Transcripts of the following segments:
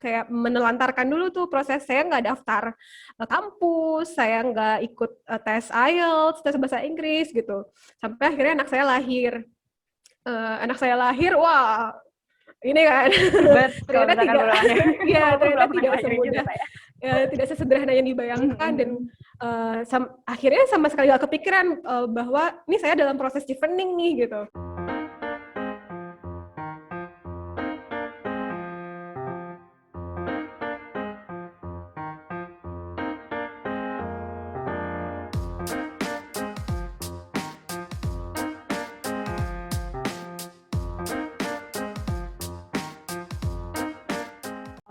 kayak menelantarkan dulu tuh proses. Saya nggak daftar kampus, saya nggak ikut tes IELTS, tes bahasa Inggris gitu. Sampai akhirnya anak saya lahir. Wah, ini kan Ribet kalau ternyata misalkan tidak, baru lahir. ya Walaupun ternyata belum pernah tidak ngelahirin juga semudah, saya. tidak sesederhana yang dibayangkan dan akhirnya sama sekali gak kepikiran bahwa ini saya dalam proses chevening nih gitu.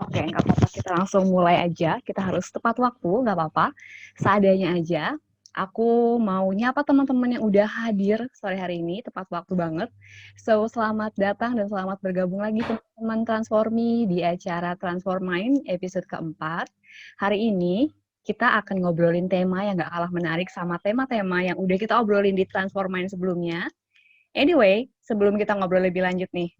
Oke, nggak apa-apa. Kita langsung mulai aja. Kita harus tepat waktu, nggak apa-apa. Seadanya aja. Aku mau nyapa teman-teman yang udah hadir sore hari ini, tepat waktu banget. So, selamat datang dan selamat bergabung lagi teman-teman Transformi di acara Transform Mind episode keempat. Hari ini kita akan ngobrolin tema yang nggak kalah menarik sama tema-tema yang udah kita obrolin di Transform Mind sebelumnya. Anyway, sebelum kita ngobrol lebih lanjut nih,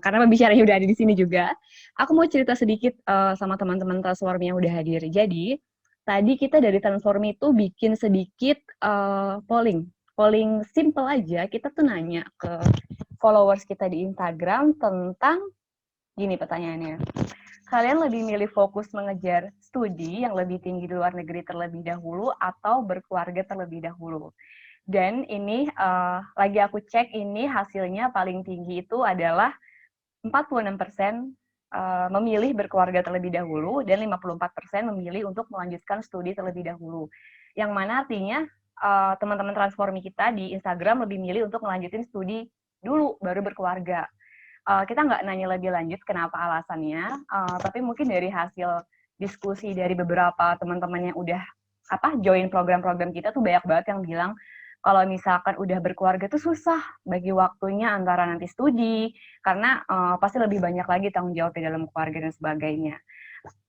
karena pembicaranya udah ada di sini juga, aku mau cerita sedikit sama teman-teman Transformi yang udah hadir. Jadi, tadi kita dari Transformi itu bikin sedikit polling simple aja. Kita tuh nanya ke followers kita di Instagram tentang gini pertanyaannya. Kalian lebih milih fokus mengejar studi yang lebih tinggi di luar negeri terlebih dahulu atau berkeluarga terlebih dahulu? Dan ini lagi aku cek ini hasilnya paling tinggi itu adalah 46% memilih berkeluarga terlebih dahulu dan 54% memilih untuk melanjutkan studi terlebih dahulu. Yang mana artinya teman-teman Transformi kita di Instagram lebih milih untuk melanjutin studi dulu baru berkeluarga. Kita nggak nanya lebih lanjut kenapa alasannya, tapi mungkin dari hasil diskusi dari beberapa teman-teman yang udah join program-program kita tuh banyak banget yang bilang kalau misalkan udah berkeluarga tuh susah bagi waktunya antara nanti studi, karena pasti lebih banyak lagi tanggung jawab di dalam keluarga dan sebagainya.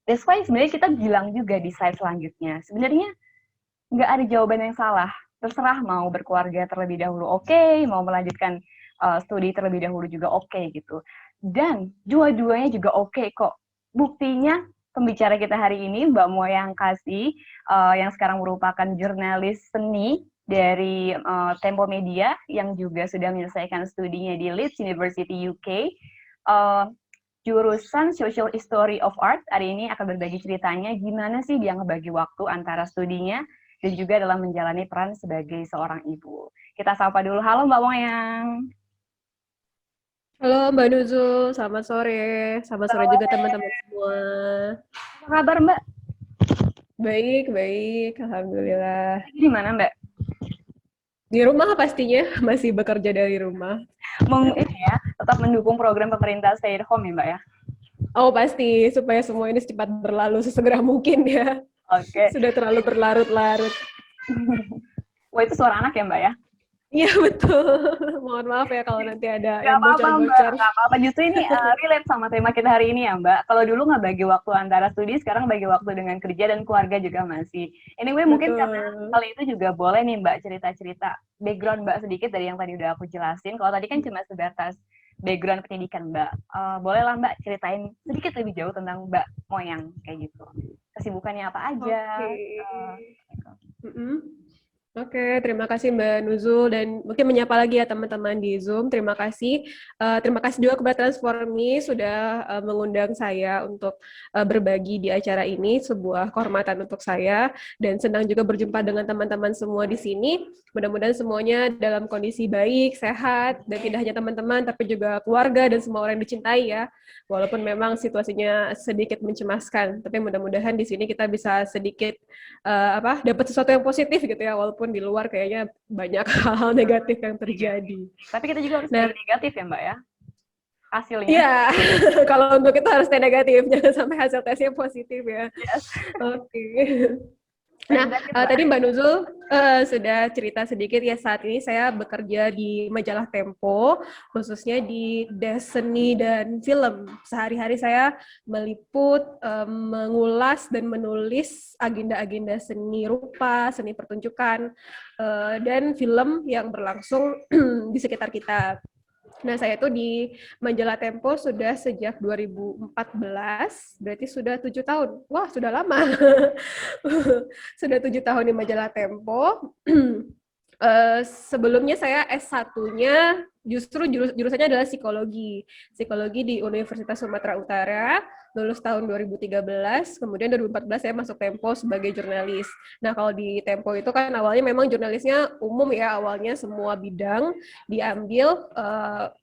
That's why sebenarnya kita bilang juga di slide selanjutnya, sebenarnya nggak ada jawaban yang salah. Terserah mau berkeluarga terlebih dahulu oke, mau melanjutkan studi terlebih dahulu juga oke gitu. Dan dua-duanya juga oke kok. Buktinya pembicara kita hari ini Mbak Moyang Kasih, yang sekarang merupakan jurnalis seni dari Tempo Media yang juga sudah menyelesaikan studinya di Leeds University UK. Jurusan Social History of Art hari ini akan berbagi ceritanya gimana sih dia ngebagi waktu antara studinya dan juga dalam menjalani peran sebagai seorang ibu. Kita sapa dulu. Halo Mbak Moyang. Halo Mbak Nuzul, selamat sore. Selamat sore juga teman-teman semua. Apa kabar Mbak? Baik, alhamdulillah. Di mana Mbak? Di rumah pastinya, masih bekerja dari rumah. Ini ya, tetap mendukung program pemerintah stay at home ya Mbak ya? Oh pasti, supaya semua ini cepat berlalu sesegera mungkin ya. Oke. Sudah terlalu berlarut-larut. Wah itu suara anak ya Mbak ya? Iya betul. Mohon maaf ya kalau nanti ada yang Mbak, bocor-bocor. nggak apa-apa. Justru ini relate sama tema kita hari ini ya Mbak. Kalau dulu nggak bagi waktu antara studi, sekarang bagi waktu dengan kerja dan keluarga juga masih. Anyway, mungkin karena kali itu juga boleh nih Mbak cerita-cerita background Mbak sedikit dari yang tadi udah aku jelasin. Kalau tadi kan cuma sebatas background pendidikan Mbak. Bolehlah Mbak ceritain sedikit lebih jauh tentang Mbak Moyang kayak gitu. Kesibukannya apa aja. Oke, terima kasih Mbak Nuzul dan mungkin menyapa lagi ya teman-teman di Zoom. Terima kasih. Terima kasih juga kepada Transformi sudah mengundang saya untuk berbagi di acara ini, sebuah kehormatan untuk saya dan senang juga berjumpa dengan teman-teman semua di sini. Mudah-mudahan semuanya dalam kondisi baik, sehat, dan tidak hanya teman-teman tapi juga keluarga dan semua orang yang dicintai ya. Walaupun memang situasinya sedikit mencemaskan, tapi mudah-mudahan di sini kita bisa sedikit dapat sesuatu yang positif gitu ya, walaupun di luar kayaknya banyak hal negatif yang terjadi. Tapi kita juga harus negatif ya Mbak ya, hasilnya. Iya, kalau untuk itu harus negatif, jangan sampai hasil tesnya positif ya. Yes. Oke. Nah, tadi Mbak Nuzul sudah cerita sedikit ya, saat ini saya bekerja di majalah Tempo, khususnya di desk seni dan film. Sehari-hari saya meliput, mengulas, dan menulis agenda-agenda seni rupa, seni pertunjukan, dan film yang berlangsung di sekitar kita. Nah, saya itu di majalah Tempo sudah sejak 2014, berarti sudah 7 tahun. Wah, sudah lama. Sudah 7 tahun di majalah Tempo. Sebelumnya saya S1-nya justru jurusannya adalah psikologi. Psikologi di Universitas Sumatera Utara, lulus tahun 2013, kemudian 2014 saya masuk Tempo sebagai jurnalis. Nah, kalau di Tempo itu kan awalnya memang jurnalisnya umum ya, awalnya semua bidang diambil,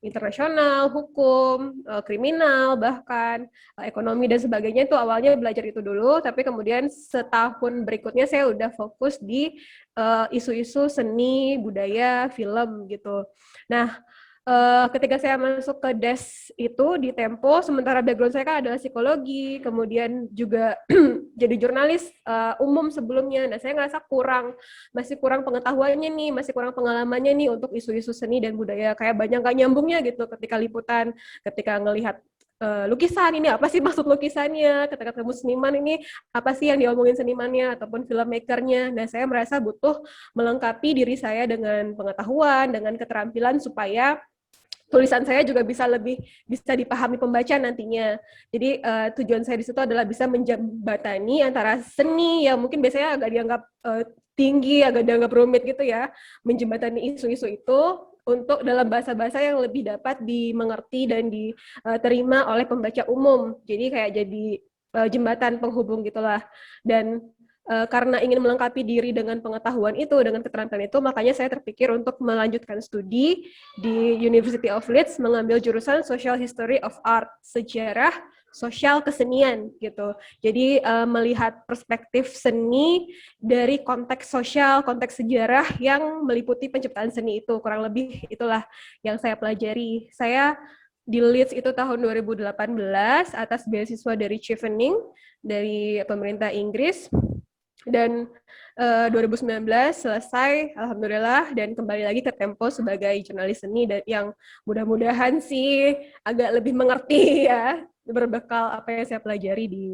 internasional, hukum, kriminal, bahkan ekonomi dan sebagainya. Itu awalnya belajar itu dulu, tapi kemudian setahun berikutnya saya udah fokus di isu-isu seni, budaya, film gitu. Nah, ketika saya masuk ke DES itu di Tempo, sementara background saya kan adalah psikologi, kemudian juga jadi jurnalis umum sebelumnya. Nah, saya ngerasa masih kurang pengetahuannya nih, masih kurang pengalamannya nih untuk isu-isu seni dan budaya. Kayak banyak nggak nyambungnya gitu ketika liputan, ketika ngelihat lukisan ini apa sih maksud lukisannya, ketika ketemu seniman ini apa sih yang diomongin senimannya ataupun filmmakernya. Nah, saya merasa butuh melengkapi diri saya dengan pengetahuan, dengan keterampilan supaya tulisan saya juga bisa dipahami pembaca nantinya. Jadi tujuan saya di situ adalah bisa menjembatani antara seni yang mungkin biasanya agak dianggap tinggi, agak dianggap rumit gitu ya, menjembatani isu-isu itu untuk dalam bahasa-bahasa yang lebih dapat dimengerti dan diterima oleh pembaca umum. Jadi kayak jadi jembatan penghubung gitulah. Dan karena ingin melengkapi diri dengan pengetahuan itu, dengan keterampilan itu, makanya saya terpikir untuk melanjutkan studi di University of Leeds, mengambil jurusan Social History of Art, sejarah sosial kesenian gitu. Jadi melihat perspektif seni dari konteks sosial, konteks sejarah yang meliputi penciptaan seni itu, kurang lebih itulah yang saya pelajari. Saya di Leeds itu tahun 2018 atas beasiswa dari Chevening, dari pemerintah Inggris. Dan 2019 selesai, alhamdulillah, dan kembali lagi ke Tempo sebagai jurnalis seni dan yang mudah-mudahan sih agak lebih mengerti ya, berbekal apa yang saya pelajari di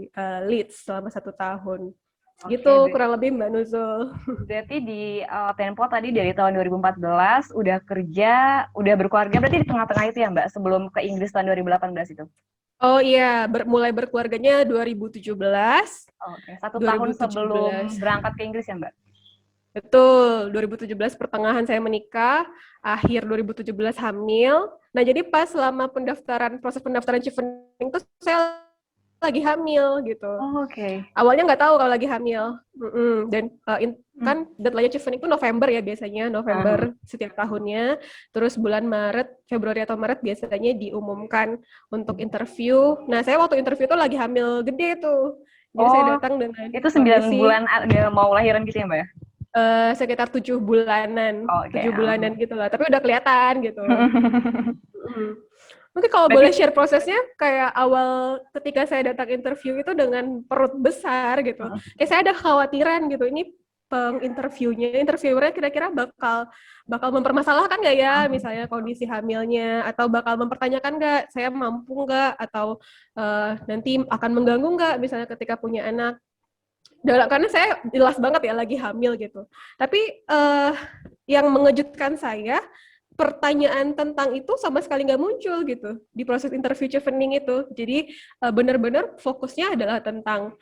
Leeds selama 1 tahun. Gitu kurang lebih Mbak Nuzul. Berarti di Tempo tadi dari tahun 2014 udah kerja, udah berkeluarga, berarti di tengah-tengah itu ya Mbak, sebelum ke Inggris tahun 2018 itu? Oh iya, mulai berkeluarganya 2017. Oke, 1 tahun sebelum berangkat ke Inggris ya Mbak? Betul, 2017 pertengahan saya menikah, akhir 2017 hamil. Nah, jadi pas selama proses pendaftaran Chevening itu saya lagi hamil gitu. Oh, oke. Awalnya nggak tahu kalau lagi hamil. Dan kan deadline Chevening itu November ya biasanya, November setiap tahunnya. Terus bulan Februari atau Maret biasanya diumumkan untuk interview. Nah, saya waktu interview itu lagi hamil gede tuh. Jadi saya datang dengan itu 9 bulan mau lahiran gitu ya Mbak ya? Sekitar 7 bulanan, 7 bulanan gitu lah. Tapi udah kelihatan gitu. Mungkin kalau boleh share prosesnya, kayak awal ketika saya datang interview itu dengan perut besar gitu. Kayak saya ada kekhawatiran gitu, ini interviewernya kira-kira bakal mempermasalahkan nggak ya, misalnya kondisi hamilnya, atau bakal mempertanyakan nggak, saya mampu nggak, atau nanti akan mengganggu nggak, misalnya ketika punya anak. Karena saya jelas banget ya lagi hamil gitu. Tapi yang mengejutkan saya, pertanyaan tentang itu sama sekali nggak muncul gitu di proses interview Chevening itu. Jadi benar-benar fokusnya adalah tentang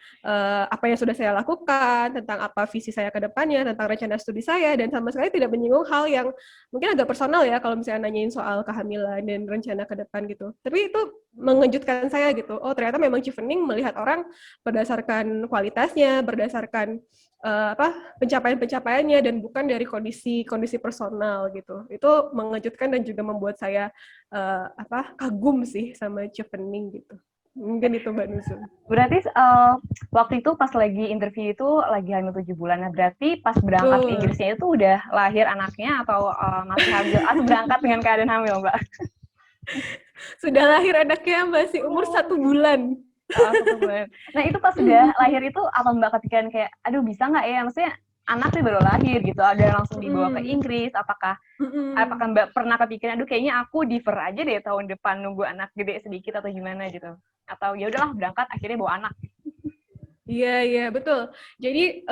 apa yang sudah saya lakukan, tentang apa visi saya ke depannya, tentang rencana studi saya, dan sama sekali tidak menyinggung hal yang mungkin agak personal ya kalau misalnya nanyain soal kehamilan dan rencana ke depan gitu. Tapi itu mengejutkan saya gitu. Oh, ternyata memang Chevening melihat orang berdasarkan kualitasnya, berdasarkan pencapaian-pencapaiannya, dan bukan dari kondisi personal gitu. Itu mengejutkan dan juga membuat saya kagum sih sama Chevening gitu. Mungkin itu Mbak Nuzul. Berarti waktu itu pas lagi interview itu lagi hamil 7 bulan. Nah, berarti pas berangkat ke Inggrisnya itu udah lahir anaknya atau masih hamil? Atau berangkat dengan keadaan hamil, Mbak? Sudah lahir anaknya, masih umur 1 bulan. 1 bulan. Nah, itu pas sudah lahir itu apa Mbak kepikiran kayak, aduh bisa nggak ya? Maksudnya anak sih baru lahir gitu, ada langsung dibawa ke Inggris. Apakah Mbak pernah kepikiran, aduh kayaknya aku defer aja deh tahun depan nunggu anak gede sedikit atau gimana gitu? Atau ya udahlah berangkat akhirnya bawa anak? Iya, betul. Jadi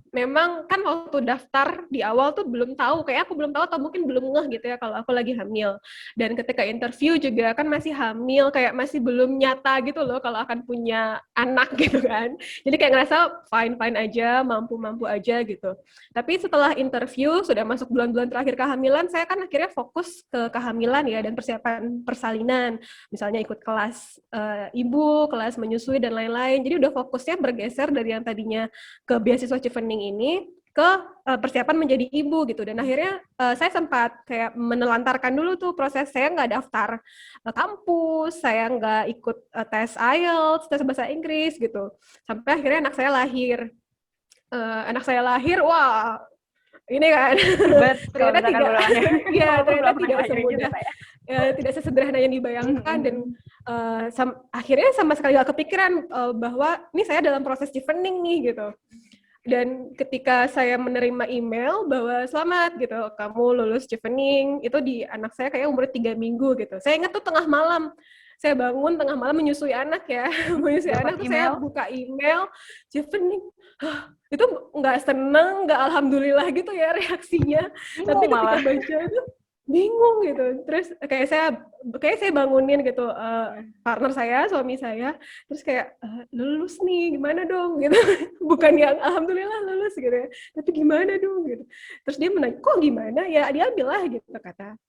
memang kan waktu daftar di awal tuh belum tahu, kayak aku belum tahu atau mungkin belum ngeh gitu ya kalau aku lagi hamil. Dan ketika interview juga kan masih hamil, kayak masih belum nyata gitu loh kalau akan punya anak gitu kan. Jadi kayak ngerasa fine-fine aja, mampu-mampu aja gitu. Tapi setelah interview, sudah masuk bulan-bulan terakhir kehamilan, saya kan akhirnya fokus ke kehamilan ya dan persiapan persalinan. Misalnya ikut kelas ibu, kelas menyusui dan lain-lain. Jadi udah fokusnya bergeser dari yang tadinya ke beasiswa Chevening ini ke persiapan menjadi ibu gitu. Dan akhirnya saya sempat kayak menelantarkan dulu tuh proses, saya nggak daftar kampus, saya nggak ikut tes IELTS, tes bahasa Inggris gitu. Sampai akhirnya anak saya lahir. Wah ini kan Ribet kalau ternyata misalkan tidak, baru lahir. ya Walaupun ternyata belum pernah tidak ngelahirin juga semudah, saya. tidak sesederhana yang dibayangkan dan akhirnya sama sekali gak kepikiran bahwa ini saya dalam proses chevening nih gitu. Dan ketika saya menerima email bahwa selamat gitu, kamu lulus chevening, itu di anak saya kayak umur 3 minggu gitu. Saya ingat tuh tengah malam, saya bangun tengah malam menyusui anak ya, menyusui Dapat anak tuh saya email, buka email chevening, itu nggak seneng, nggak alhamdulillah gitu ya reaksinya. Tapi bingung ketika malah. baca itu bingung gitu. Terus kayak saya bangunin gitu partner saya, suami saya, terus kayak lulus nih, gimana dong gitu. Bukan yang alhamdulillah lulus gitu ya, tapi gimana dong gitu. Terus dia menanya, kok gimana ya, diambil lah gitu kata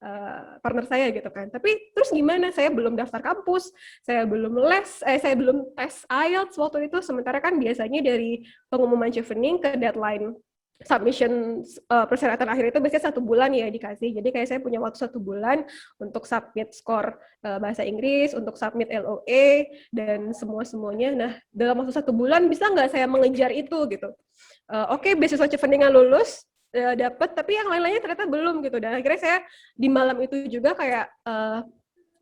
partner saya gitu kan. Tapi terus gimana, saya belum daftar kampus, saya belum saya belum tes IELTS waktu itu, sementara kan biasanya dari pengumuman Chevening ke deadline submission persyaratan akhir itu biasanya 1 bulan ya dikasih. Jadi kayak saya punya waktu 1 bulan untuk submit skor bahasa Inggris, untuk submit LOA dan semuanya. Nah dalam waktu 1 bulan bisa nggak saya mengejar itu gitu? Oke, beasiswa Chevening lulus, dapat, tapi yang lain-lainnya ternyata belum gitu. Dan akhirnya saya di malam itu juga kayak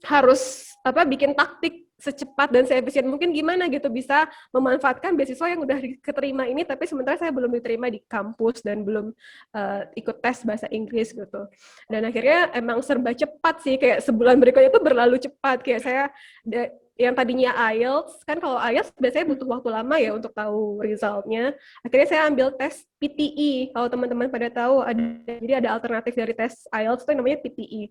harus bikin taktik secepat dan seefisien mungkin gimana gitu bisa memanfaatkan beasiswa yang udah diterima ini, tapi sementara saya belum diterima di kampus dan belum ikut tes bahasa Inggris gitu. Dan akhirnya emang serba cepat sih, kayak sebulan berikutnya itu berlalu cepat. Kayak saya yang tadinya IELTS, kan kalau IELTS biasanya butuh waktu lama ya untuk tahu resultnya. Akhirnya saya ambil tes PTE. Kalau teman-teman pada tahu, jadi ada alternatif dari tes IELTS itu namanya PTE.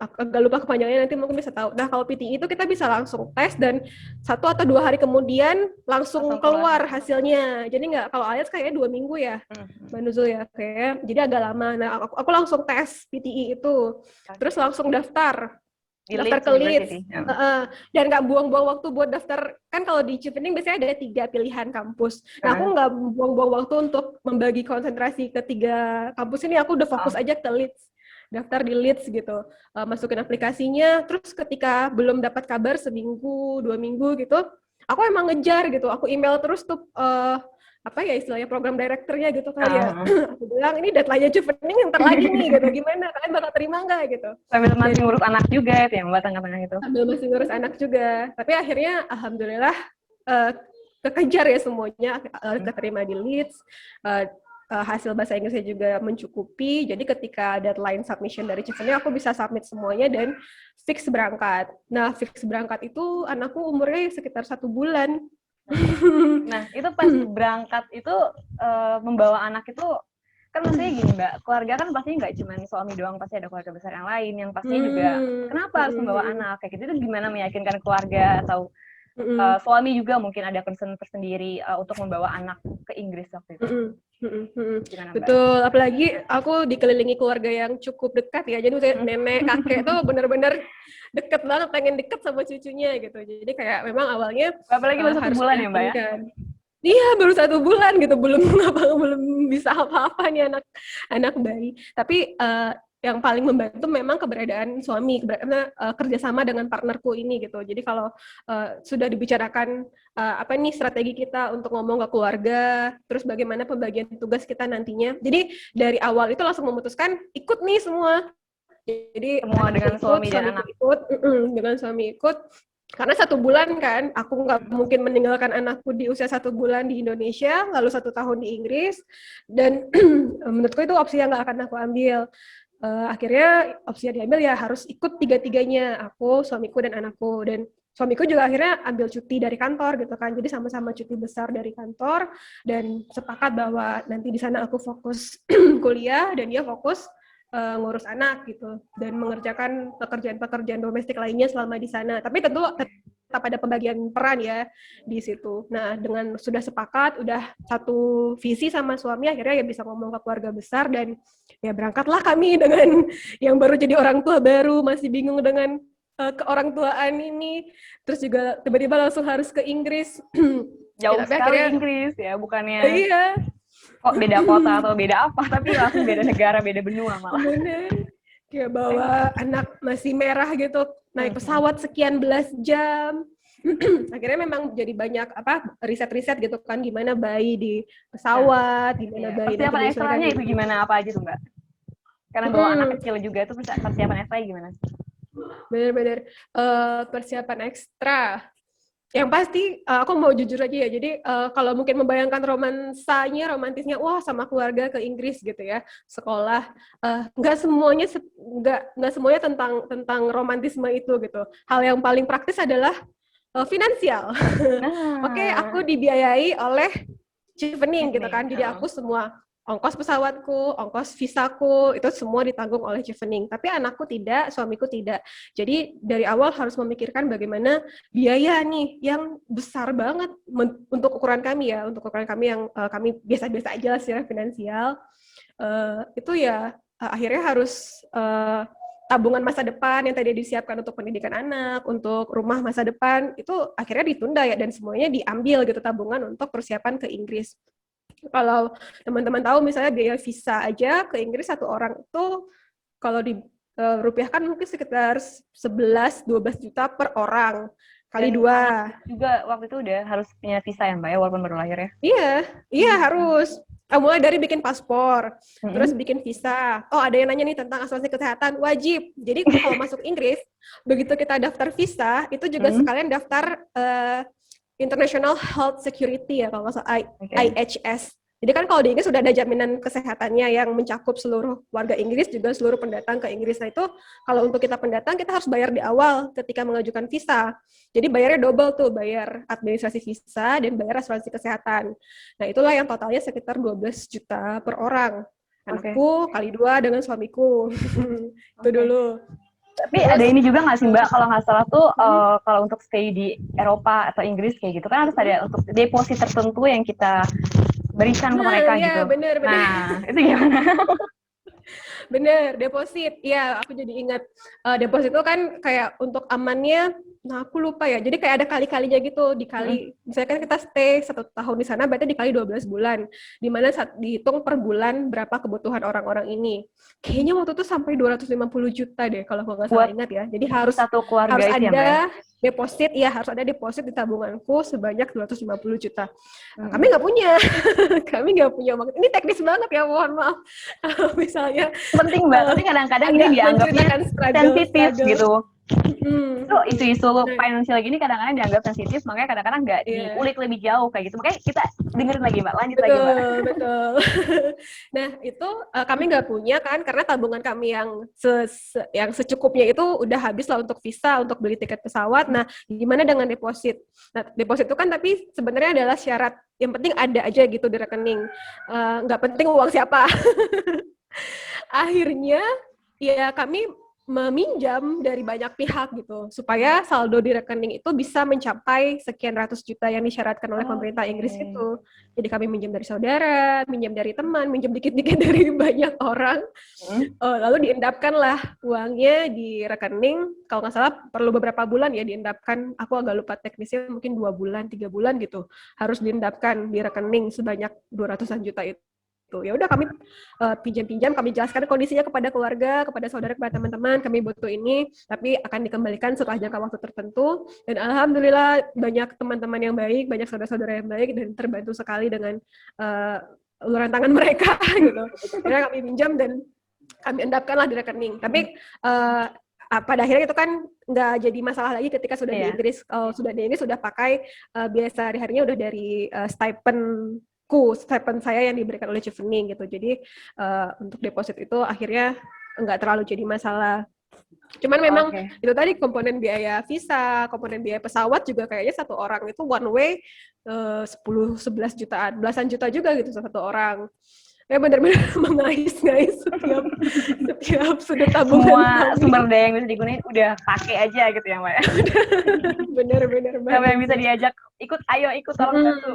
Agak lupa kepanjangannya, nanti mungkin bisa tahu. Nah kalau PTE itu kita bisa langsung tes dan 1 atau 2 hari kemudian langsung keluar hasilnya. Jadi nggak, kalau IELTS kayaknya 2 minggu ya, Mbak Nuzul ya, kayak jadi agak lama. Nah aku langsung tes PTE itu, terus langsung daftar ke Leeds, dan nggak buang-buang waktu buat daftar. Kan kalau di Chevening biasanya ada 3 pilihan kampus. Nah aku nggak buang-buang waktu untuk membagi konsentrasi ke 3 kampus ini. Aku udah fokus aja ke Leeds, daftar di Leeds gitu, masukin aplikasinya. Terus ketika belum dapat kabar 1 minggu, 2 minggu gitu, aku emang ngejar gitu. Aku email terus tuh apa ya istilahnya, program direkturnya gitu kali ya. Aku bilang ini deadline-nya Chevening ntar lagi nih gitu, gimana kalian bakal terima nggak gitu. Sambil masih ngurus anak juga itu yang Mbak tengah-tengah itu. Sambil masih ngurus anak juga, tapi akhirnya alhamdulillah kekejar ya semuanya, keterima di Leeds. Hasil bahasa Inggrisnya juga mencukupi, jadi ketika deadline submission dari Chevening aku bisa submit semuanya dan fix berangkat. Nah fix berangkat itu anakku umurnya sekitar 1 bulan. Nah itu pas berangkat itu membawa anak itu kan maksudnya gini Mbak, keluarga kan pasti nggak cuma suami doang, pasti ada keluarga besar yang lain yang pastinya juga kenapa harus membawa anak kayak gitu, itu gimana meyakinkan keluarga atau suami juga mungkin ada concern tersendiri untuk membawa anak ke Inggris waktu itu. Betul, apalagi aku dikelilingi keluarga yang cukup dekat ya, jadi saya nenek, kakek tuh benar-benar deket banget, pengen deket sama cucunya gitu. Jadi kayak memang awalnya apalagi baru 1 bulan ya Mbak ya? Iya, baru 1 bulan gitu, belum bisa apa-apa nih anak bayi. Tapi yang paling membantu memang keberadaan suami, kerjasama dengan partnerku ini gitu. Jadi kalau sudah dibicarakan apa nih strategi kita untuk ngomong ke keluarga, terus bagaimana pembagian tugas kita nantinya. Jadi dari awal itu langsung memutuskan ikut nih semua. Jadi semua dengan suami dan anak. Dengan suami ikut. Karena 1 bulan kan, aku nggak mungkin meninggalkan anakku di usia 1 bulan di Indonesia, lalu 1 tahun di Inggris, dan menurutku itu opsi yang nggak akan aku ambil. Akhirnya opsi yang diambil ya harus ikut 3-3-nya, aku, suamiku, dan anakku. Dan suamiku juga akhirnya ambil cuti dari kantor gitu kan. Jadi sama-sama cuti besar dari kantor dan sepakat bahwa nanti di sana aku fokus kuliah dan dia fokus ngurus anak gitu dan mengerjakan pekerjaan-pekerjaan domestik lainnya selama di sana. Tapi tentu tetap ada pembagian peran ya di situ. Nah, dengan sudah sepakat, udah satu visi sama suami, akhirnya ya bisa ngomong ke keluarga besar dan ya berangkatlah kami dengan yang baru jadi orang tua baru, masih bingung dengan ke orang tuaan ini, terus juga tiba-tiba langsung harus ke Inggris. Jauh Tapi sekali akhirnya, Inggris ya, bukannya iya, kok beda kota atau beda apa, tapi langsung beda negara, beda benua malah. bener. Kayak bawa anak masih merah gitu, naik pesawat sekian belas jam. Akhirnya memang jadi banyak riset-riset gitu kan, gimana bayi di pesawat, gimana bayi nanti Persiapan menyesuaikan ekstranya itu diri. gimana, apa aja tuh Mbak? Karena bawa anak kecil juga itu persiapan ekstra gimana? Bener-bener persiapan ekstra. Yang pasti aku mau jujur aja ya. Jadi kalau mungkin membayangkan romantisnya, wah sama keluarga ke Inggris gitu ya, sekolah. Nggak semuanya nggak semuanya tentang romantisme itu gitu. Hal yang paling praktis adalah finansial. Oke, Nah, aku dibiayai oleh Chevening gitu evening. kan. Jadi aku semua ongkos pesawatku, ongkos visaku itu semua ditanggung oleh Chevening. Tapi anakku tidak, suamiku tidak. Jadi dari awal harus memikirkan bagaimana biaya nih yang besar banget untuk ukuran kami ya, untuk ukuran kami yang kami biasa-biasa aja lah secara finansial. Itu ya akhirnya harus tabungan masa depan yang tadi disiapkan untuk pendidikan anak, untuk rumah masa depan, itu akhirnya ditunda ya, dan semuanya diambil gitu tabungan untuk persiapan ke Inggris. Kalau teman-teman tahu misalnya biaya visa aja ke Inggris satu orang itu kalau di rupiahkan mungkin sekitar 11-12 juta per orang kali Dan dua. juga waktu itu udah harus punya visa ya Mbak ya, walaupun baru lahir ya? Iya harus. Mulai dari bikin paspor, terus bikin visa. Oh, ada yang nanya nih tentang asuransi kesehatan, wajib. Jadi kalau masuk Inggris, begitu kita daftar visa, itu juga sekalian daftar International Health Security ya, kalau nggak salah IHS. Jadi kan kalau di Inggris sudah ada jaminan kesehatannya yang mencakup seluruh warga Inggris, juga seluruh pendatang ke Inggris. Nah itu kalau untuk kita pendatang, kita harus bayar di awal ketika mengajukan visa. Jadi bayarnya double tuh, bayar administrasi visa dan bayar asuransi kesehatan. Nah itulah yang totalnya sekitar 12 juta per orang. Anakku kali 2 dengan suamiku. Itu dulu. Tapi ada ini juga nggak sih Mbak, kalau nggak salah tuh kalau untuk stay di Eropa atau Inggris kayak gitu kan harus ada untuk deposit tertentu yang kita berikan ke mereka ya, gitu. Bener. Nah, itu gimana? Bener, deposit. Iya, aku jadi ingat. Deposit itu kan kayak untuk amannya, nah aku lupa ya. Jadi kayak ada kali-kalinya gitu, dikali. Misalnya kan kita stay 1 tahun di sana, berarti dikali 12 bulan. Dimana dihitung per bulan berapa kebutuhan orang-orang ini. Kayaknya waktu itu sampai 250 juta deh, kalau aku nggak salah ingat ya. Jadi harus ada deposit, ya harus ada deposit di tabunganku sebanyak 250 juta. Nah, kami nggak punya. Kami nggak punya uang. Ini teknis banget ya, mohon maaf. Misalnya penting Mbak, tapi kadang-kadang ini dianggapnya sensitif gitu. Itu isu-isu financial gini kadang-kadang dianggap sensitif, makanya kadang-kadang nggak diulik lebih jauh kayak gitu. Makanya kita dengerin lagi Mbak, lanjut lagi Mbak. Betul. Nah itu kami nggak punya kan, karena tabungan kami yang secukupnya itu udah habis lah untuk visa, untuk beli tiket pesawat. Nah gimana dengan deposit? Nah deposit itu kan tapi sebenarnya adalah syarat, yang penting ada aja gitu di rekening. Nggak penting uang siapa. Akhirnya ya kami meminjam dari banyak pihak gitu supaya saldo di rekening itu bisa mencapai sekian ratus juta yang disyaratkan oleh pemerintah Inggris itu. Jadi kami minjam dari saudara, minjam dari teman, minjam dikit-dikit dari banyak orang. Lalu diendapkanlah uangnya di rekening. Kalau nggak salah perlu beberapa bulan ya diendapkan. Aku agak lupa teknisnya, mungkin 2 bulan, 3 bulan gitu. Harus diendapkan di rekening sebanyak 200-an juta itu. Ya udah kami pinjam-pinjam, kami jelaskan kondisinya kepada keluarga, kepada saudara, kepada teman-teman, kami butuh ini, tapi akan dikembalikan setelah jangka waktu tertentu. Dan alhamdulillah banyak teman-teman yang baik, banyak saudara-saudara yang baik, dan terbantu sekali dengan uluran tangan mereka gitu. Akhirnya kami pinjam dan kami endapkanlah di rekening. Tapi pada akhirnya itu kan nggak jadi masalah lagi ketika sudah di Inggris. Kalau sudah di Inggris sudah pakai biaya sehari-harinya udah dari stipend saya yang diberikan oleh Chevening gitu. Jadi untuk deposit itu akhirnya nggak terlalu jadi masalah. Cuman memang Oke. itu tadi komponen biaya visa, komponen biaya pesawat juga kayaknya satu orang itu one way 10-11 jutaan, belasan juta juga gitu satu orang. Ya benar-benar mengais-ngais setiap sudut tabungan Semua sumber kami. daya yang bisa digunain udah pakai aja gitu ya, Mbak ya. Benar-benar Siapa banget yang bisa sih. diajak ikut, ayo ikut tolong bantu.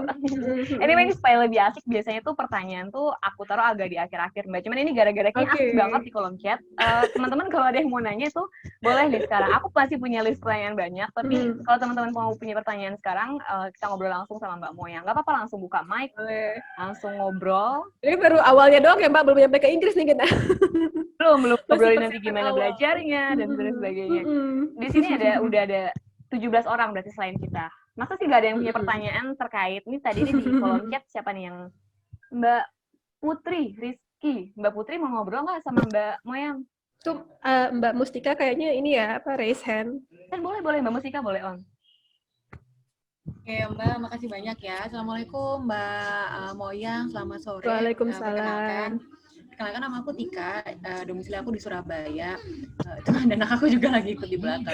Anyway, ini supaya lebih asik, biasanya tuh pertanyaan tuh aku taruh agak di akhir-akhir, Mbak. Cuman ini gara-gara kayaknya Oke. asik banget di kolom chat. Teman-teman kalau ada yang mau nanya tuh boleh deh sekarang. Aku pasti punya list pertanyaan banyak, tapi kalau teman-teman mau punya pertanyaan sekarang, kita ngobrol langsung sama Mbak Moya. Nggak apa-apa, langsung buka mic, Boleh. langsung ngobrol. Ini baru awalnya doang ya Mbak, belum nyampe ke Inggris nih kita. Belum Masih ngobrolin nanti persiapan gimana awal. belajarnya dan sebagainya. Di sini udah ada 17 orang berarti selain kita. Masa sih nggak ada yang punya pertanyaan terkait ini tadi nih di kolom chat siapa nih yang Mbak Putri, Rizky. Mbak Putri mau ngobrol nggak sama Mbak Moyang? Tuh Mbak Mustika kayaknya ini ya apa raise hand. Kan boleh Mbak Mustika boleh on. Oke Mbak, makasih banyak ya. Assalamualaikum Mbak Moyang, selamat sore. Waalaikumsalam. Perkenalkan nama aku Tika, domisili aku di Surabaya. Dan anak aku juga lagi ikut di belakang.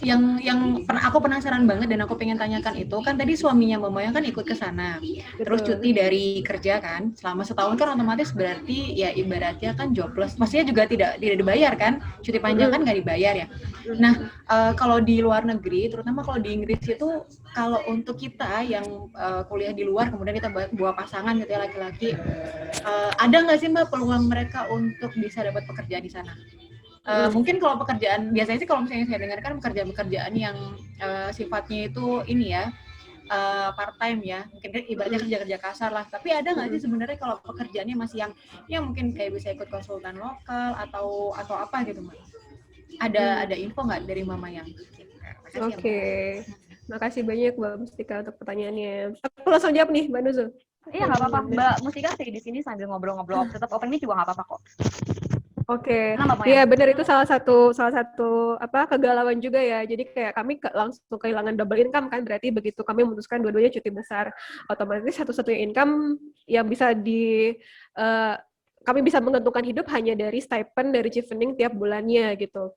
Yang aku penasaran banget dan aku pengen tanyakan itu kan tadi suaminya Mbak Moyang kan ikut ke sana, terus cuti dari kerja kan, selama setahun kan otomatis berarti ya ibaratnya kan jobless, maksudnya juga tidak dibayar kan, cuti panjang kan nggak dibayar ya. Nah kalau di luar negeri, terutama kalau di Inggris itu, kalau untuk kita yang kuliah di luar kemudian kita bawa pasangan gitu ya laki-laki, ada nggak sih Mbak peluang mereka untuk bisa dapat pekerjaan di sana? Mungkin kalau pekerjaan, biasanya sih kalau misalnya saya dengarkan pekerjaan-pekerjaan yang sifatnya itu ini ya, part time ya, mungkin ibaratnya kerja-kerja kasar lah. Tapi ada nggak sih sebenarnya kalau pekerjaannya masih yang ya mungkin kayak bisa ikut konsultan lokal atau apa gitu Mbak? Ada info nggak dari Mama yang? Oke. Makasih banyak Mbak Mustika untuk pertanyaannya. Aku langsung jawab nih Mbak Nuzul. Iya nggak apa-apa, Mbak Mustika stay di sini sambil ngobrol-ngobrol, tetap open mic juga nggak apa-apa kok. Oke, Kenapa, iya benar itu salah satu apa kegalauan juga ya. Jadi kayak kami langsung kehilangan double income kan, berarti begitu kami memutuskan dua-duanya cuti besar, otomatis satu-satunya income yang bisa kami bisa menggantungkan hidup hanya dari stipend dari Chevening tiap bulannya gitu.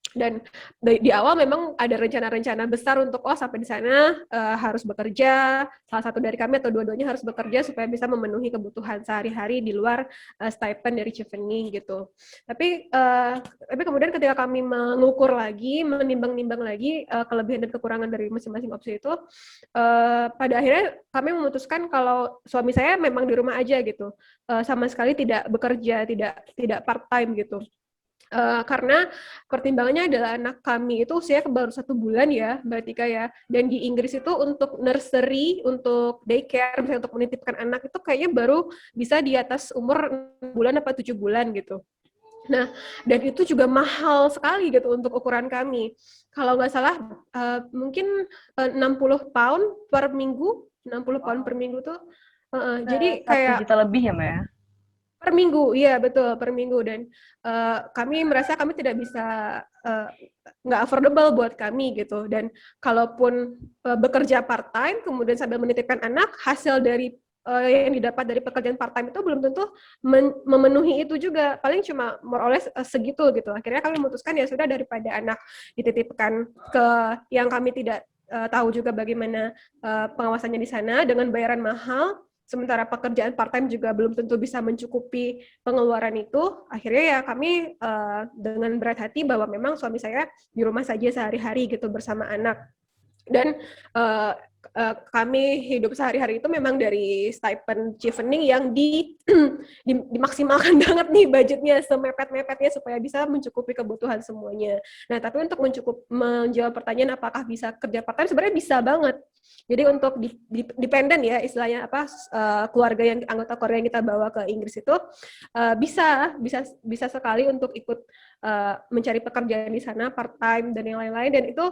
Dan di awal memang ada rencana-rencana besar untuk sampai di sana harus bekerja, salah satu dari kami atau dua-duanya harus bekerja supaya bisa memenuhi kebutuhan sehari-hari di luar stipend dari Chevening gitu. Tapi kemudian ketika kami mengukur lagi, menimbang-nimbang lagi kelebihan dan kekurangan dari masing-masing opsi itu, pada akhirnya kami memutuskan kalau suami saya memang di rumah aja gitu, sama sekali tidak bekerja, tidak part time gitu. Karena pertimbangannya adalah anak kami itu usia baru 1 bulan ya, Mbak Tika ya. Dan di Inggris itu untuk nursery, untuk daycare, misalnya untuk menitipkan anak itu kayaknya baru bisa di atas umur 6 bulan apa 7 bulan gitu. Nah, dan itu juga mahal sekali gitu untuk ukuran kami. Kalau nggak salah mungkin 60 pound per minggu, 60 pound per minggu tuh. Jadi 1 kayak juta lebih ya Mbak ya? per minggu, iya betul per minggu, dan kami merasa kami tidak bisa nggak affordable buat kami gitu. Dan kalaupun bekerja part time kemudian sambil menitipkan anak, hasil dari yang didapat dari pekerjaan part time itu belum tentu memenuhi itu juga, paling cuma more or less segitu gitu. Akhirnya kami memutuskan ya sudah, daripada anak dititipkan ke yang kami tidak tahu juga bagaimana pengawasannya di sana dengan bayaran mahal, sementara pekerjaan part-time juga belum tentu bisa mencukupi pengeluaran itu, akhirnya ya kami dengan berat hati bahwa memang suami saya di rumah saja sehari-hari gitu bersama anak. Dan kami hidup sehari-hari itu memang dari stipend Chevening yang dimaksimalkan banget nih budgetnya, semepet-mepetnya supaya bisa mencukupi kebutuhan semuanya. Nah, tapi untuk menjawab pertanyaan apakah bisa kerja part-time, sebenarnya bisa banget. Jadi untuk dependent ya istilahnya anggota keluarga yang kita bawa ke Inggris itu bisa sekali untuk ikut mencari pekerjaan di sana part-time dan yang lain-lain, dan itu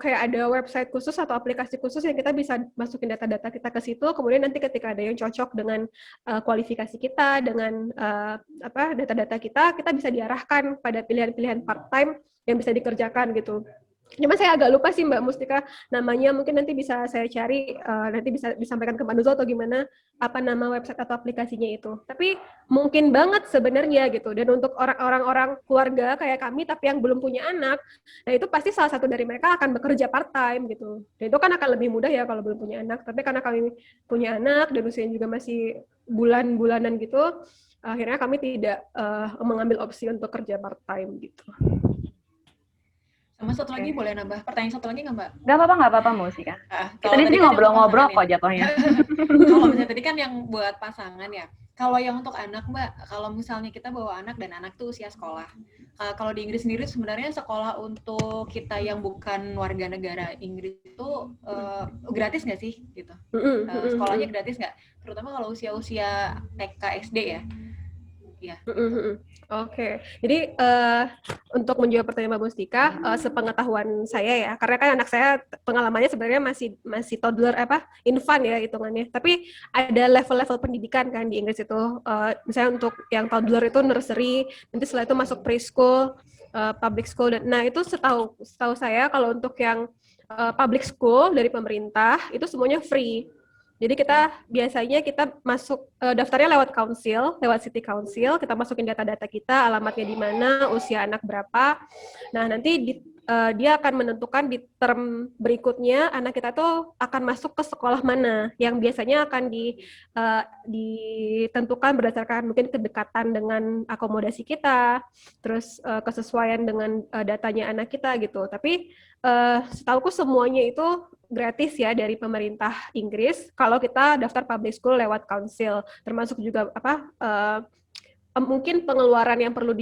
kayak ada website khusus atau aplikasi khusus yang kita bisa masukin data-data kita ke situ, kemudian nanti ketika ada yang cocok dengan kualifikasi kita, dengan data-data kita bisa diarahkan pada pilihan-pilihan part-time yang bisa dikerjakan gitu. Cuma saya agak lupa sih Mbak Mustika namanya, mungkin nanti bisa saya cari, nanti bisa disampaikan ke Mbak Nuzul atau gimana, apa nama website atau aplikasinya itu. Tapi mungkin banget sebenarnya gitu, dan untuk orang-orang keluarga kayak kami tapi yang belum punya anak, nah itu pasti salah satu dari mereka akan bekerja part-time gitu. Dan itu kan akan lebih mudah ya kalau belum punya anak, tapi karena kami punya anak dan usianya juga masih bulan-bulanan gitu, akhirnya kami tidak mengambil opsi untuk kerja part-time gitu. Sama satu lagi boleh nambah pertanyaan satu lagi nggak Mbak? Gak apa-apa Mustika. Kita di Kalau tadi sini kan ngobrol-ngobrol untuk kok pasangan jatuhnya. Kalau misalnya tadi kan yang buat pasangan ya. Kalau yang untuk anak Mbak, kalau misalnya kita bawa anak dan anak tuh usia sekolah. Kalau di Inggris sendiri sebenarnya sekolah untuk kita yang bukan warga negara Inggris itu gratis nggak sih gitu? Sekolahnya gratis nggak? Terutama kalau usia-usia TK SD ya. Iya. Oke, jadi untuk menjawab pertanyaan Mbak Mustika, sepengetahuan saya ya, karena kan anak saya pengalamannya sebenarnya masih toddler infant ya hitungannya. Tapi ada level-level pendidikan kan di Inggris itu, misalnya untuk yang toddler itu nursery, nanti setelah itu masuk preschool, public school, dan nah itu setahu saya kalau untuk yang public school dari pemerintah itu semuanya free. Jadi biasanya kita masuk daftarnya lewat council, lewat city council, kita masukin data-data kita, alamatnya di mana, usia anak berapa. Nah, nanti dia akan menentukan di term berikutnya anak kita tuh akan masuk ke sekolah mana, yang biasanya akan ditentukan berdasarkan mungkin kedekatan dengan akomodasi kita, terus kesesuaian dengan datanya anak kita gitu. Tapi setahuku semuanya itu gratis ya dari pemerintah Inggris kalau kita daftar public school lewat council, termasuk juga mungkin pengeluaran yang perlu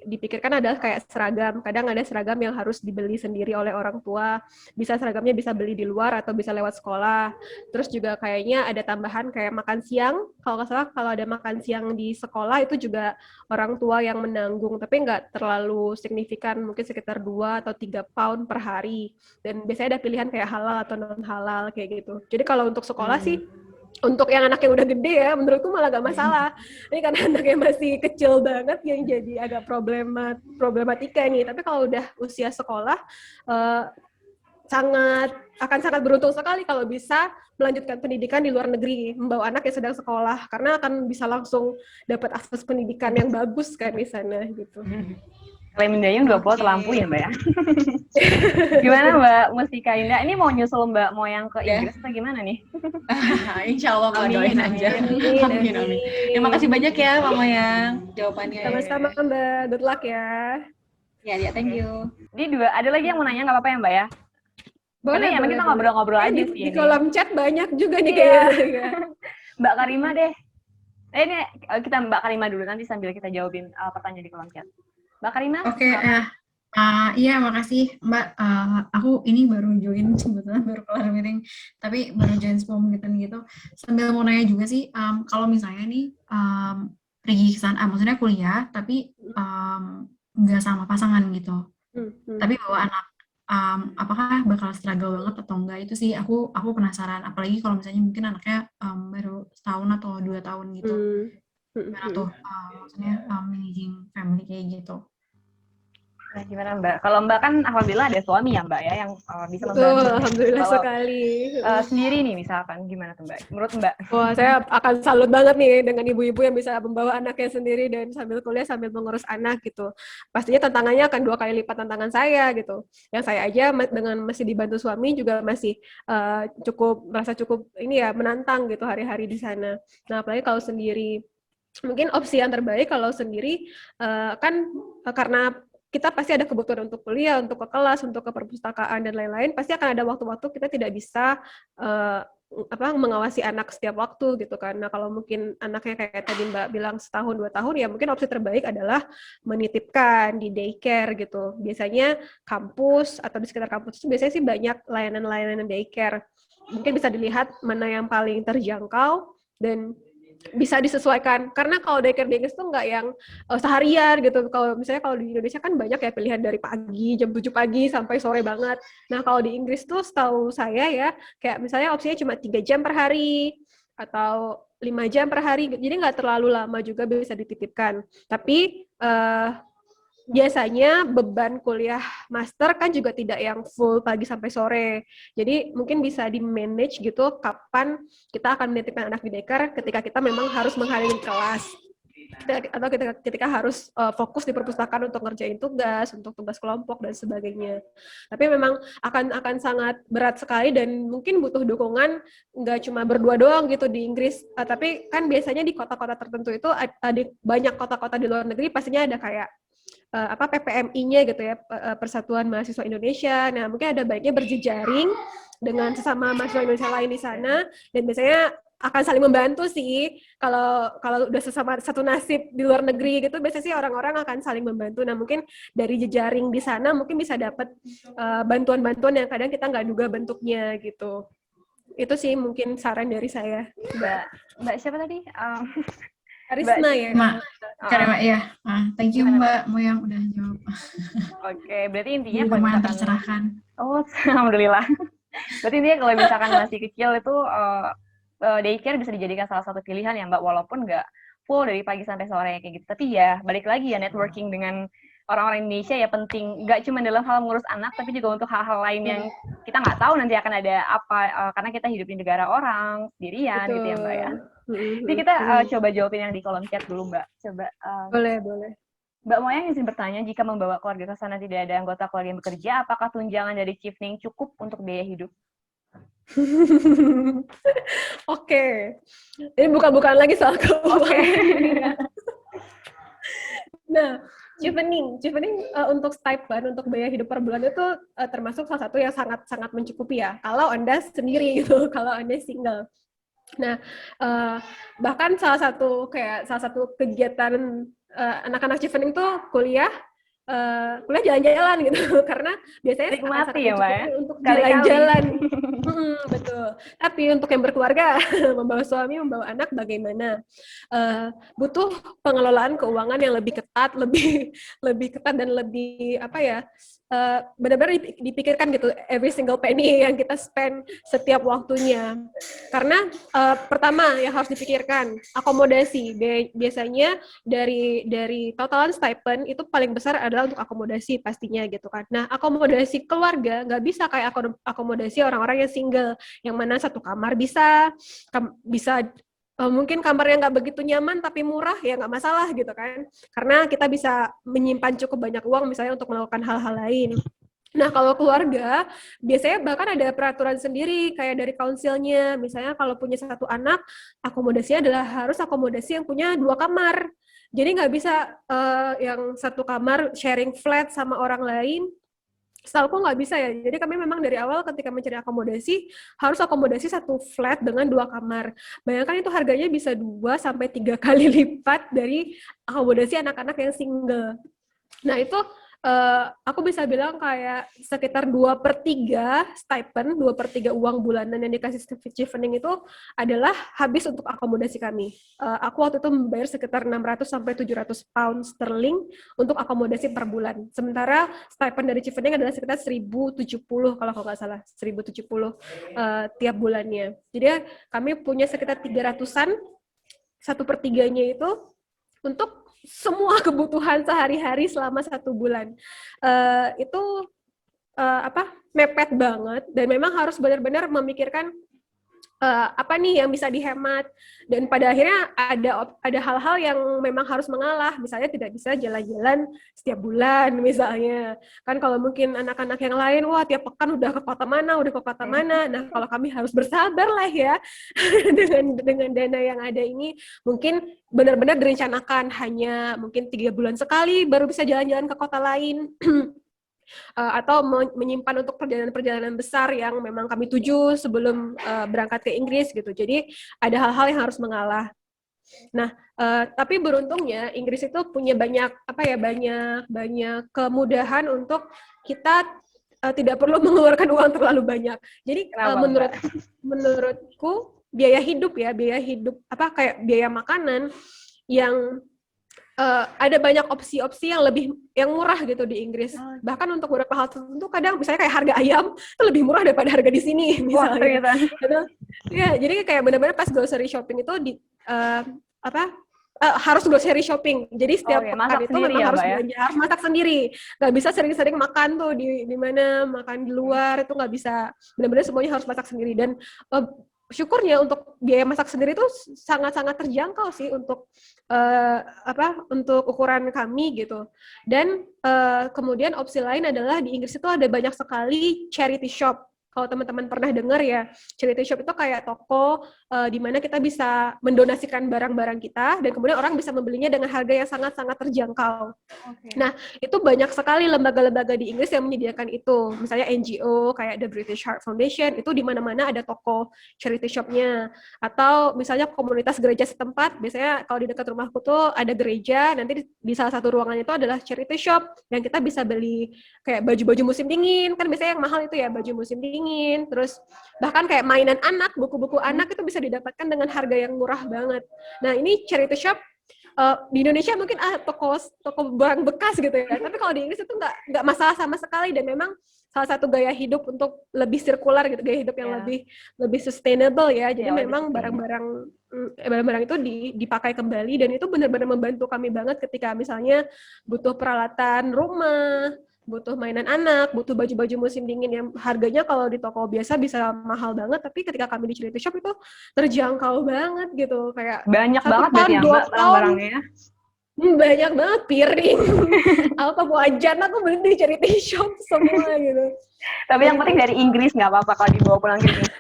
dipikirkan adalah kayak seragam. Kadang ada seragam yang harus dibeli sendiri oleh orang tua, seragamnya bisa beli di luar atau bisa lewat sekolah. Terus juga kayaknya ada tambahan kayak makan siang, kalau nggak salah kalau ada makan siang di sekolah itu juga orang tua yang menanggung, tapi nggak terlalu signifikan, mungkin sekitar 2 atau 3 pound per hari. Dan biasanya ada pilihan kayak halal atau non halal kayak gitu. Jadi kalau untuk sekolah sih, untuk yang anak yang udah gede ya, menurutku malah gak masalah. Ini karena anaknya masih kecil banget yang jadi agak problematika nih. Tapi kalau udah usia sekolah, akan sangat beruntung sekali kalau bisa melanjutkan pendidikan di luar negeri, membawa anak yang sedang sekolah, karena akan bisa langsung dapat akses pendidikan yang bagus kan di sana gitu. Klaim Dayung 20 terlampu ya Mbak ya. Gimana Mbak Mustika Indah? Ini mau nyusul Mbak mau yang ke Inggris atau gimana nih? Insya Allah Mbak, doain aja. Amin. Terima kasih banyak ya Mama yang jawabannya. Sama-sama Mbak, good luck ya. Ya, thank you. Ini ada lagi yang mau nanya nggak apa-apa ya Mbak ya? Boleh, ya kita ngobrol-ngobrol aja di sih. Di kolom chat banyak juga nih kayaknya. Mbak Karima deh. Ini kita Mbak Karima dulu, nanti sambil kita jawabin pertanyaan di kolom chat. Mbak Karima? Oke, iya makasih Mbak. Aku ini baru join, sebetulnya baru kelar meeting, tapi baru join 10 menitan gitu. Sambil mau nanya juga sih, kalau misalnya nih pergi ke sana, maksudnya kuliah, tapi nggak sama pasangan gitu, tapi bawa anak, apakah bakal struggle banget atau enggak? Itu sih aku penasaran. Apalagi kalau misalnya mungkin anaknya baru setahun atau 2 tahun gitu. Gimana tuh maksudnya managing family kayak gitu. Nah, gimana Mbak? Kalau Mbak kan alhamdulillah ada suami ya Mbak ya yang bisa membantu. Betul, alhamdulillah sekali. Sendiri nih misalkan gimana tuh Mbak? Menurut Mbak? Wah, saya akan salut banget nih dengan ibu-ibu yang bisa membawa anaknya sendiri dan sambil kuliah sambil mengurus anak gitu. Pastinya tantangannya akan 2 kali lipat tantangan saya gitu. Yang saya aja dengan masih dibantu suami juga masih merasa cukup ini ya menantang gitu hari-hari di sana. Nah, apalagi kalau sendiri, mungkin opsi yang terbaik kalau sendiri kan karena kita pasti ada kebutuhan untuk kuliah, untuk ke kelas, untuk ke perpustakaan dan lain-lain, pasti akan ada waktu-waktu kita tidak bisa mengawasi anak setiap waktu gitu kan. Nah, kalau mungkin anaknya kayak tadi Mbak bilang setahun 2 tahun, ya mungkin opsi terbaik adalah menitipkan di daycare gitu. Biasanya kampus atau di sekitar kampus itu biasanya sih banyak layanan-layanan daycare. Mungkin bisa dilihat mana yang paling terjangkau dan bisa disesuaikan, karena kalau daycare di Inggris tuh nggak yang seharian gitu. Kalau misalnya kalau di Indonesia kan banyak ya pilihan dari pagi, jam 7 pagi sampai sore banget. Nah, kalau di Inggris tuh setahu saya ya, kayak misalnya opsinya cuma 3 jam per hari, atau 5 jam per hari, jadi nggak terlalu lama juga bisa dititipkan. Tapi biasanya beban kuliah master kan juga tidak yang full pagi sampai sore. Jadi mungkin bisa di-manage gitu kapan kita akan menitipkan anak di daycare ketika kita memang harus menghadiri kelas. Atau ketika harus fokus di perpustakaan untuk ngerjain tugas, untuk tugas kelompok dan sebagainya. Tapi memang akan sangat berat sekali dan mungkin butuh dukungan nggak cuma berdua doang gitu di Inggris. Tapi kan biasanya di kota-kota tertentu itu ada banyak kota-kota di luar negeri pastinya ada kayak PPMI-nya gitu ya, Persatuan Mahasiswa Indonesia. Nah, mungkin ada baiknya berjejaring dengan sesama mahasiswa Indonesia lain di sana, dan biasanya akan saling membantu sih. Kalau udah sesama satu nasib di luar negeri gitu, biasanya sih orang-orang akan saling membantu. Nah, mungkin dari jejaring di sana mungkin bisa dapat bantuan-bantuan yang kadang kita nggak duga bentuknya gitu. Itu sih mungkin saran dari saya. Mbak siapa tadi? Karisma ya. Ya. Thank you Mbak Moyang udah jawab. Oke, berarti intinya kalau misalkan tercerahkan. Oh, alhamdulillah. Berarti intinya kalau misalkan masih kecil itu daycare bisa dijadikan salah satu pilihan ya Mbak, walaupun nggak full dari pagi sampai sore kayak gitu. Tapi ya balik lagi ya, networking dengan orang-orang Indonesia ya penting, nggak cuma dalam hal mengurus anak, tapi juga untuk hal-hal lain yang kita nggak tahu nanti akan ada apa, karena kita hidup di negara orang sendirian. Betul. Gitu ya Mbak ya. Jadi kita coba jawabin yang di kolom chat dulu Mbak. Coba. Boleh. Mbak Moyang izin bertanya, jika membawa keluarga ke sana tidak ada anggota keluarga yang bekerja, apakah tunjangan dari Chevening cukup untuk biaya hidup? Oke. Ini bukan lagi soal keuangan. Nah, Chevening untuk stipend, untuk biaya hidup per bulan itu termasuk salah satu yang sangat mencukupi ya. Kalau Anda sendiri gitu, kalau Anda single. Nah, bahkan salah satu kegiatan anak-anak Chevening tuh kuliah jalan-jalan gitu, karena biasanya nikmati ya Mbak ya? Untuk jalan-jalan. Betul. Tapi untuk yang berkeluarga, membawa suami, membawa anak, bagaimana? Butuh pengelolaan keuangan yang lebih ketat, lebih ketat dan lebih benar-benar dipikirkan gitu every single penny yang kita spend setiap waktunya. Karena pertama yang harus dipikirkan akomodasi. Biasanya dari totalan stipend itu paling besar adalah untuk akomodasi pastinya gitu kan. Nah, akomodasi keluarga nggak bisa kayak akomodasi orang-orang yang single, yang mana satu kamar bisa mungkin kamarnya nggak begitu nyaman tapi murah, ya nggak masalah gitu kan, karena kita bisa menyimpan cukup banyak uang misalnya untuk melakukan hal-hal lain. Nah, kalau keluarga biasanya bahkan ada peraturan sendiri kayak dari kaunsilnya, misalnya kalau punya satu anak, akomodasinya adalah harus akomodasi yang punya 2 kamar. Jadi nggak bisa yang satu kamar sharing flat sama orang lain. Setahuku nggak bisa ya. Jadi kami memang dari awal ketika mencari akomodasi, harus akomodasi satu flat dengan 2 kamar. Bayangkan itu harganya bisa 2-3 kali lipat dari akomodasi anak-anak yang single. Nah, itu aku bisa bilang kayak sekitar 2/3 stipend, 2/3 uang bulanan yang dikasih Chevening itu adalah habis untuk akomodasi kami. Aku waktu itu membayar sekitar 600-700 pound sterling untuk akomodasi per bulan. Sementara stipend dari Chevening adalah sekitar 1.070 kalau nggak salah, 1.070 tiap bulannya. Jadi kami punya sekitar 300-an, 1/3-nya itu untuk semua kebutuhan sehari-hari selama 1 bulan. Itu mepet banget, dan memang harus benar-benar memikirkan apa nih yang bisa dihemat, dan pada akhirnya ada hal-hal yang memang harus mengalah, misalnya tidak bisa jalan-jalan setiap bulan misalnya kan. Kalau mungkin anak-anak yang lain wah tiap pekan udah ke kota mana, nah kalau kami harus bersabar lah ya dengan dana yang ada ini, mungkin benar-benar direncanakan hanya mungkin 3 bulan sekali baru bisa jalan-jalan ke kota lain. Atau menyimpan untuk perjalanan-perjalanan besar yang memang kami tuju sebelum berangkat ke Inggris gitu. Jadi ada hal-hal yang harus mengalah. Nah, tapi beruntungnya Inggris itu punya banyak kemudahan untuk kita tidak perlu mengeluarkan uang terlalu banyak. Jadi menurutku biaya hidup kayak biaya makanan yang ada banyak opsi-opsi yang murah gitu di Inggris. Bahkan untuk beberapa hal tertentu kadang misalnya kayak harga ayam itu lebih murah daripada harga di sini misalnya. Ya, jadi kayak benar-benar pas grocery shopping itu harus grocery shopping. Jadi setiap Oke, pekan masak itu sendiri memang ya, harus Mbak ya? belanja, harus masak sendiri. Nggak bisa sering-sering makan tuh di mana, makan di luar itu nggak bisa. Benar-benar semuanya harus masak sendiri. Dan syukurnya untuk biaya masak sendiri itu sangat-sangat terjangkau sih untuk untuk ukuran kami gitu. Dan kemudian opsi lain adalah di Inggris itu ada banyak sekali charity shop. Kalau teman-teman pernah dengar ya, charity shop itu kayak toko di mana kita bisa mendonasikan barang-barang kita dan kemudian orang bisa membelinya dengan harga yang sangat-sangat terjangkau. Oke. Nah, itu banyak sekali lembaga-lembaga di Inggris yang menyediakan itu. Misalnya NGO kayak The British Heart Foundation, itu di mana-mana ada toko charity shop-nya. Atau misalnya komunitas gereja setempat, biasanya kalau di dekat rumahku tuh ada gereja, nanti di salah satu ruangan itu adalah charity shop yang kita bisa beli kayak baju-baju musim dingin, kan biasanya yang mahal itu ya baju musim dingin, terus bahkan kayak mainan anak, buku-buku anak itu bisa didapatkan dengan harga yang murah banget. Nah, ini charity shop di Indonesia mungkin toko barang bekas gitu ya, tapi kalau di Inggris itu nggak masalah sama sekali dan memang salah satu gaya hidup untuk lebih sirkular gitu, gaya hidup yang lebih sustainable ya. Jadi memang barang-barang itu dipakai kembali dan itu benar-benar membantu kami banget ketika misalnya butuh peralatan rumah, butuh mainan anak, butuh baju-baju musim dingin yang harganya kalau di toko biasa bisa mahal banget, tapi ketika kami di charity shop itu terjangkau banget gitu, kayak Banyak 1 banget pound, berarti ya, 2 Mbak, pound, barang-barangnya. banyak banget piring, apa wajan aku beli di charity shop semua gitu. Tapi yang penting dari Inggris, nggak apa-apa kalau dibawa pulang ke Inggris.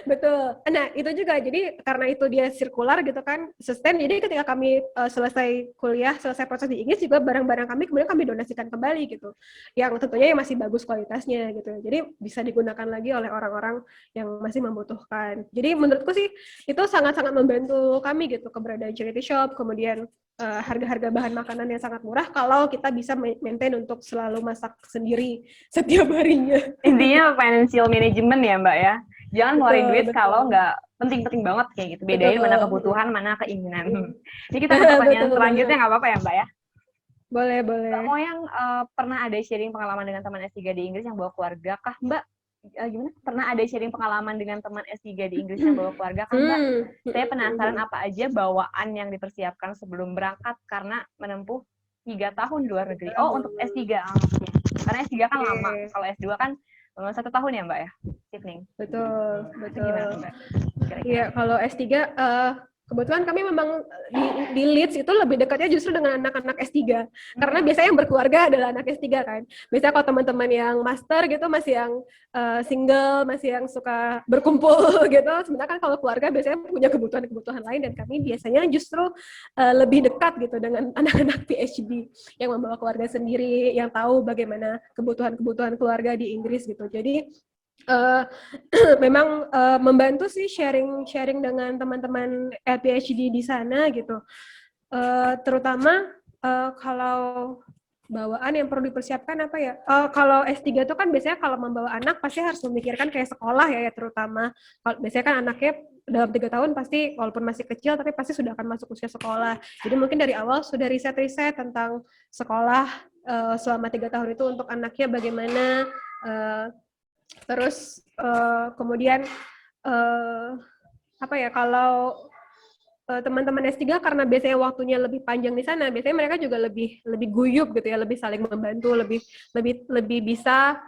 Betul. Nah, itu juga. Jadi, karena itu dia sirkular gitu kan, sustain. Jadi, ketika kami selesai kuliah, selesai proses di Inggris, juga barang-barang kami kemudian kami donasikan kembali gitu. Yang tentunya yang masih bagus kualitasnya gitu. Jadi, bisa digunakan lagi oleh orang-orang yang masih membutuhkan. Jadi, menurutku sih, itu sangat-sangat membantu kami gitu, keberadaan charity shop, kemudian harga-harga bahan makanan yang sangat murah kalau kita bisa maintain untuk selalu masak sendiri setiap harinya. Intinya financial management ya, Mbak ya. Jangan ngeluarin duit Betul. kalau nggak penting-penting banget kayak gitu. Bedain mana kebutuhan, mana keinginan. Ini kita ke pertanyaan selanjutnya nggak apa-apa ya, Mbak ya? Boleh. Mbak Moyang pernah ada sharing pengalaman dengan teman S3 di Inggris yang bawa keluarga kah, Mbak? Gimana? Pernah ada sharing pengalaman dengan teman S3 di Inggris yang bawa keluarga kah, Mbak? Saya penasaran apa aja bawaan yang dipersiapkan sebelum berangkat karena menempuh 3 tahun di luar negeri. Oh, untuk S3 maksudnya. Karena S3 kan lama. Kalau S2 kan 1 tahun ya, Mbak ya? Evening. Betul. Gimana, Mbak? Iya, kalau S3 kebetulan kami memang di Leeds itu lebih dekatnya justru dengan anak-anak S3. Karena biasanya yang berkeluarga adalah anak S3 kan. Biasanya kalau teman-teman yang master gitu masih yang single, masih yang suka berkumpul gitu. Sebenarnya kan kalau keluarga biasanya punya kebutuhan-kebutuhan lain dan kami biasanya justru lebih dekat gitu dengan anak-anak PhD yang membawa keluarga sendiri, yang tahu bagaimana kebutuhan-kebutuhan keluarga di Inggris gitu. Jadi memang membantu sih sharing dengan teman-teman PhD di sana gitu. Terutama kalau bawaan yang perlu dipersiapkan apa ya? Kalau S3 itu kan biasanya kalau membawa anak pasti harus memikirkan kayak sekolah ya terutama. Kalau biasanya kan anaknya dalam 3 tahun pasti walaupun masih kecil tapi pasti sudah akan masuk usia sekolah. Jadi mungkin dari awal sudah riset-riset tentang sekolah selama 3 tahun itu untuk anaknya bagaimana. Terus kemudian kalau teman-teman S3 karena biasanya waktunya lebih panjang di sana, biasanya mereka juga lebih guyup gitu ya, lebih saling membantu, lebih bisa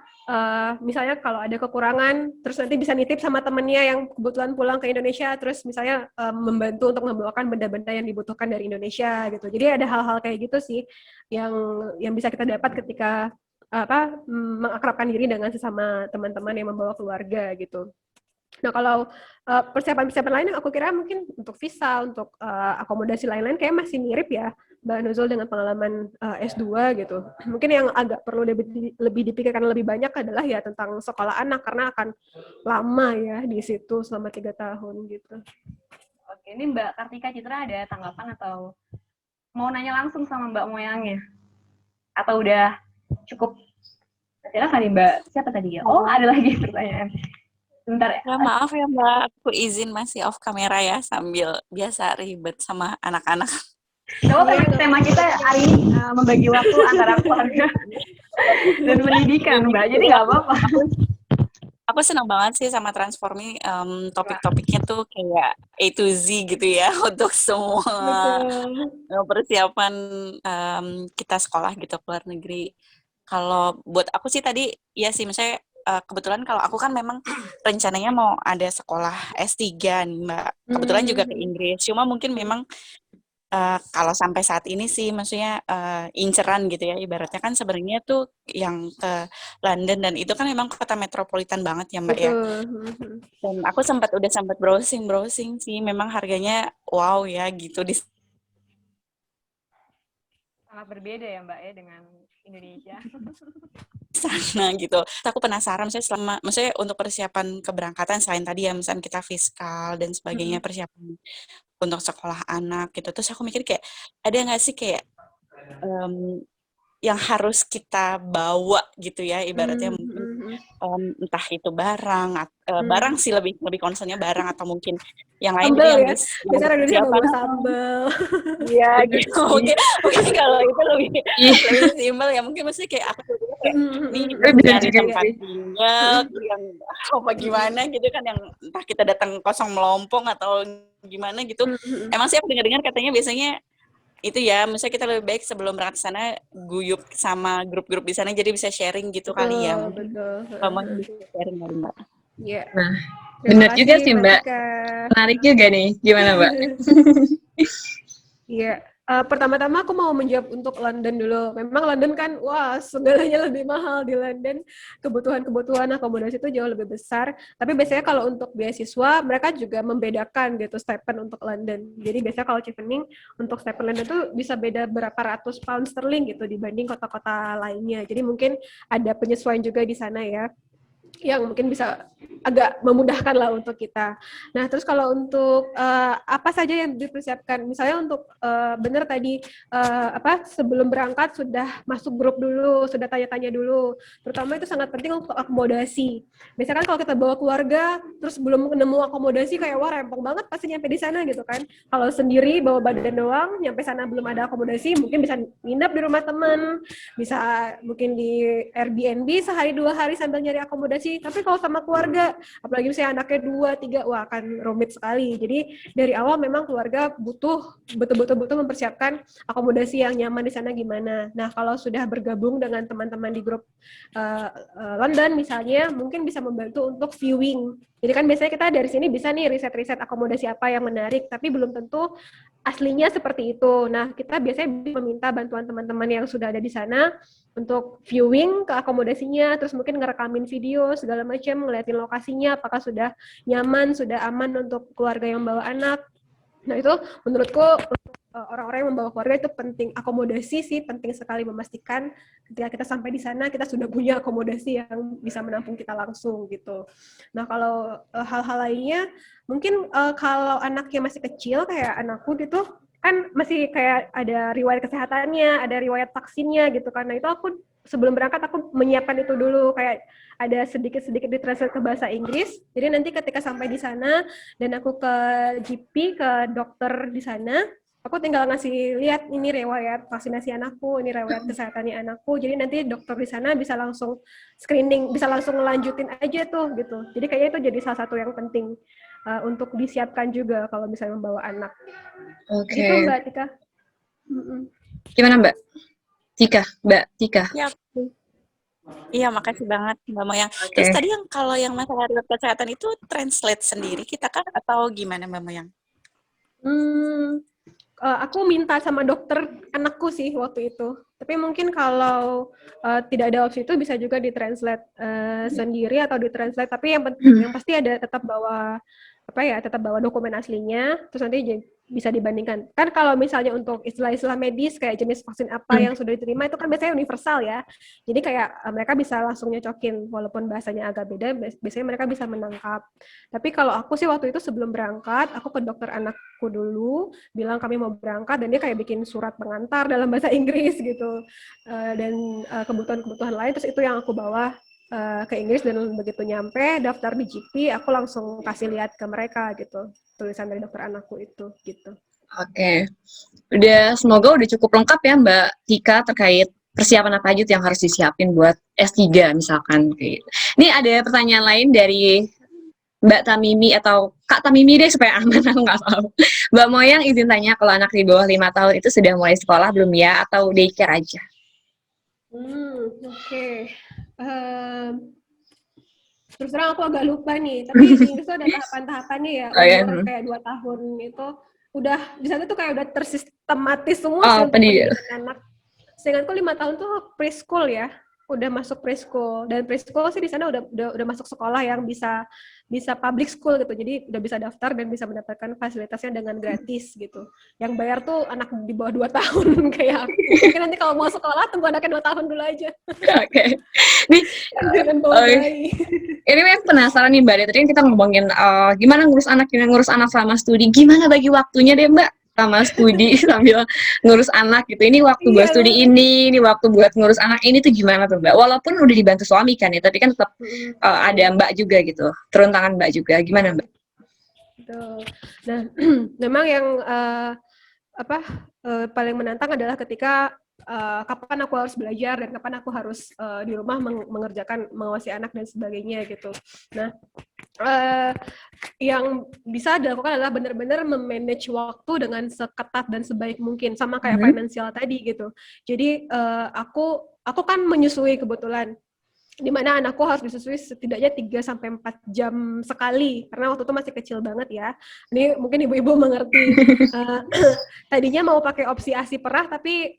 misalnya kalau ada kekurangan, terus nanti bisa nitip sama temennya yang kebetulan pulang ke Indonesia, terus misalnya membantu untuk membawakan benda-benda yang dibutuhkan dari Indonesia gitu. Jadi ada hal-hal kayak gitu sih yang bisa kita dapat ketika mengakrabkan diri dengan sesama teman-teman yang membawa keluarga gitu. Nah, kalau persiapan lain yang aku kira mungkin untuk visa, untuk akomodasi lain-lain kayak masih mirip ya, Mbak Nuzul dengan pengalaman S2 gitu. Mungkin yang agak perlu lebih dipikirkan lebih banyak adalah ya tentang sekolah anak, karena akan lama ya di situ selama 3 tahun gitu. Oke, ini Mbak Kartika Citra ada tanggapan atau mau nanya langsung sama Mbak Moyangnya? Atau udah cukup? Silakan nih Mbak, siapa tadi ya? Oh, ada lagi pertanyaan. Sebentar ya. Maaf ya Mbak, aku izin masih off kamera ya sambil biasa ribet sama anak-anak. Tema kita hari ini membagi waktu antara keluarga dan pendidikan, Mbak. Jadi nggak apa-apa. Aku senang banget sih sama Transformi, topik-topiknya tuh kayak A to Z gitu ya, untuk semua Betul. persiapan, kita sekolah gitu ke luar negeri. Kalau buat aku sih tadi, ya sih misalnya kebetulan kalau aku kan memang rencananya mau ada sekolah S3 nih, Mbak. Kebetulan juga ke Hmm. Inggris, cuma mungkin memang kalau sampai saat ini sih maksudnya, inceran gitu ya, ibaratnya kan sebenarnya tuh yang ke London dan itu kan memang kota metropolitan banget ya, Mbak, ya. Betul. Hmm. Dan aku udah sempat browsing-browsing sih, memang harganya wow ya gitu di Sangat berbeda ya Mbak ya dengan Indonesia. sana gitu. Terus aku penasaran maksudnya untuk persiapan keberangkatan selain tadi ya misalnya kita fiskal dan sebagainya, Hmm. persiapan untuk sekolah anak gitu. Terus aku mikir kayak, ada nggak sih kayak, mmm, yang harus kita bawa gitu ya, ibaratnya Hmm. mungkin, Hmm. entah itu barang, barang Hmm. sih lebih lebih concern-nya barang atau mungkin yang lain gitu Sambel yang ya. yang Biasanya untuk orang Indonesia persiapan bawa sambel. iya Bener gitu. sih. Mungkin mungkin kalau itu lebih Iya, lebih simpel ya, mungkin maksudnya kayak aku tiba-tiba kayak, nih tapi mesti bener nyari juga tempat sih. tinggal yang apa gimana gitu kan, yang entah kita datang kosong melompong atau gimana gitu. Emang sih aku dengar-dengar katanya biasanya itu ya, misalnya kita lebih baik sebelum berangkat ke sana guyup sama grup-grup di sana jadi bisa sharing gitu kali ya. Betul, Mungkin betul. Mbak bisa sharing kali Mbak. Iya. Nah, Terima bener juga kasih sih Mbak Mbak. Tika. Menarik juga nih. Gimana Mbak? Iya. Pertama-tama aku mau menjawab untuk London dulu. Memang London kan, wah, segalanya lebih mahal di London. Kebutuhan-kebutuhan akomodasi itu jauh lebih besar. Tapi biasanya kalau untuk beasiswa, mereka juga membedakan gitu stipend untuk London. Jadi biasanya kalau chevening, untuk stipend London itu bisa beda berapa ratus pound sterling gitu dibanding kota-kota lainnya. Jadi mungkin ada penyesuaian juga di sana ya, yang mungkin bisa agak memudahkan lah untuk kita. Nah, terus kalau untuk apa saja yang dipersiapkan, misalnya untuk benar tadi sebelum berangkat sudah masuk grup dulu, sudah tanya-tanya dulu. Terutama itu sangat penting untuk akomodasi. Biasanya kan kalau kita bawa keluarga, terus belum nemu akomodasi kayak wah rempong banget pasti nyampe di sana gitu kan. Kalau sendiri bawa badan doang, nyampe sana belum ada akomodasi, mungkin bisa nginep di rumah teman, bisa mungkin di Airbnb sehari 2 hari sambil nyari akomodasi. Tapi kalau sama keluarga, apalagi misalnya anaknya 2, 3, wah akan rumit sekali. Jadi dari awal memang keluarga butuh betul-betul mempersiapkan akomodasi yang nyaman di sana gimana. Nah kalau sudah bergabung dengan teman-teman di grup London misalnya, mungkin bisa membantu untuk viewing. Jadi kan biasanya kita dari sini bisa nih riset-riset akomodasi apa yang menarik, tapi belum tentu aslinya seperti itu. Nah, kita biasanya meminta bantuan teman-teman yang sudah ada di sana untuk viewing ke akomodasinya, terus mungkin ngerekamin video segala macam, ngeliatin lokasinya apakah sudah nyaman, sudah aman untuk keluarga yang bawa anak. Nah, itu menurutku orang-orang yang membawa keluarga itu penting. Akomodasi sih penting sekali, memastikan ketika kita sampai di sana kita sudah punya akomodasi yang bisa menampung kita langsung gitu. Nah, kalau hal-hal lainnya mungkin kalau anaknya masih kecil kayak anakku gitu kan masih kayak ada riwayat kesehatannya, ada riwayat vaksinnya gitu kan. Nah, itu aku sebelum berangkat aku menyiapkan itu dulu, kayak ada sedikit-sedikit ditranslate ke bahasa Inggris. Jadi nanti ketika sampai di sana dan aku ke GP, ke dokter di sana, aku tinggal ngasih lihat ini riwayat vaksinasi anakku, ini riwayat kesehatannya anakku. Jadi nanti dokter di sana bisa langsung screening, bisa langsung ngelanjutin aja tuh gitu. Jadi kayaknya itu jadi salah satu yang penting untuk disiapkan juga kalau misalnya membawa anak. Oke. Gitu Mbak Tika. Gimana Mbak Tika? Ya, iya, makasih banget Mbak Moyang. Oke. Terus tadi yang kalau yang masalah riwayat kesehatan itu translate sendiri kita kan atau gimana Mbak Moyang? Aku minta sama dokter anakku sih waktu itu. Tapi mungkin kalau tidak ada opsi itu bisa juga ditranslate sendiri atau ditranslate. Tapi yang pasti ada tetap bawa dokumen aslinya. Terus nanti bisa dibandingkan. Kan kalau misalnya untuk istilah-istilah medis kayak jenis vaksin apa yang sudah diterima itu kan biasanya universal ya. Jadi kayak mereka bisa langsung nyocokin walaupun bahasanya agak beda, biasanya mereka bisa menangkap. Tapi kalau aku sih waktu itu sebelum berangkat, aku ke dokter anakku dulu, bilang kami mau berangkat dan dia kayak bikin surat pengantar dalam bahasa Inggris gitu. Dan kebutuhan-kebutuhan lain, terus itu yang aku bawa ke Inggris dan begitu nyampe daftar di GP aku langsung kasih lihat ke mereka gitu tulisan dari dokter anakku itu gitu. Oke. Semoga udah cukup lengkap ya Mbak Tika terkait persiapan apa aja tuh yang harus disiapin buat S3 misalkan kayak gitu. Ini ada pertanyaan lain dari Mbak Tamimi atau Kak Tamimi deh supaya aman, aku nggak tahu. Mbak Moyang izin tanya, kalau anak di bawah 5 tahun itu sudah mulai sekolah belum ya, atau daycare aja? Oke. Terus terang aku agak lupa nih, tapi di Inggris tuh ada tahapan-tahapannya ya. Oh, ya. Umur kayak 2 tahun itu udah di sana tuh kayak udah tersistematis semua Oh, sih untuk pendidikan. pendidikan anak. Seingatku 5 tahun tuh preschool ya, udah masuk preschool, dan preschool sih di sana udah masuk sekolah yang bisa public school gitu, jadi udah bisa daftar dan bisa mendapatkan fasilitasnya dengan gratis gitu. Yang bayar tuh anak di bawah 2 tahun kayak aku. Mungkin nanti kalau mau sekolah tunggu anaknya 2 tahun dulu aja. Oke. Nih, Jangan bawa bayi. ini yang penasaran nih Mbak, dari tadi kan kita ngomongin gimana ngurus anak selama studi, gimana bagi waktunya deh Mbak sama studi sambil ngurus anak gitu. Ini waktu buat studi ini waktu buat ngurus anak ini tuh gimana tuh Mbak? Walaupun udah dibantu suami kan ya, tapi kan tetap ada Mbak juga gitu, turun tangan Mbak juga. Gimana Mbak? Betul. Nah, memang yang paling menantang adalah ketika kapan aku harus belajar dan kapan aku harus di rumah mengawasi anak dan sebagainya gitu. Nah, yang bisa dilakukan adalah benar-benar memanage waktu dengan seketat dan sebaik mungkin, sama kayak finansial tadi gitu. Jadi aku kan menyusui kebetulan, di mana anakku harus disusui setidaknya 3-4 jam sekali, karena waktu itu masih kecil banget ya. Ini mungkin ibu-ibu mengerti. Tadinya mau pakai opsi ASI perah, tapi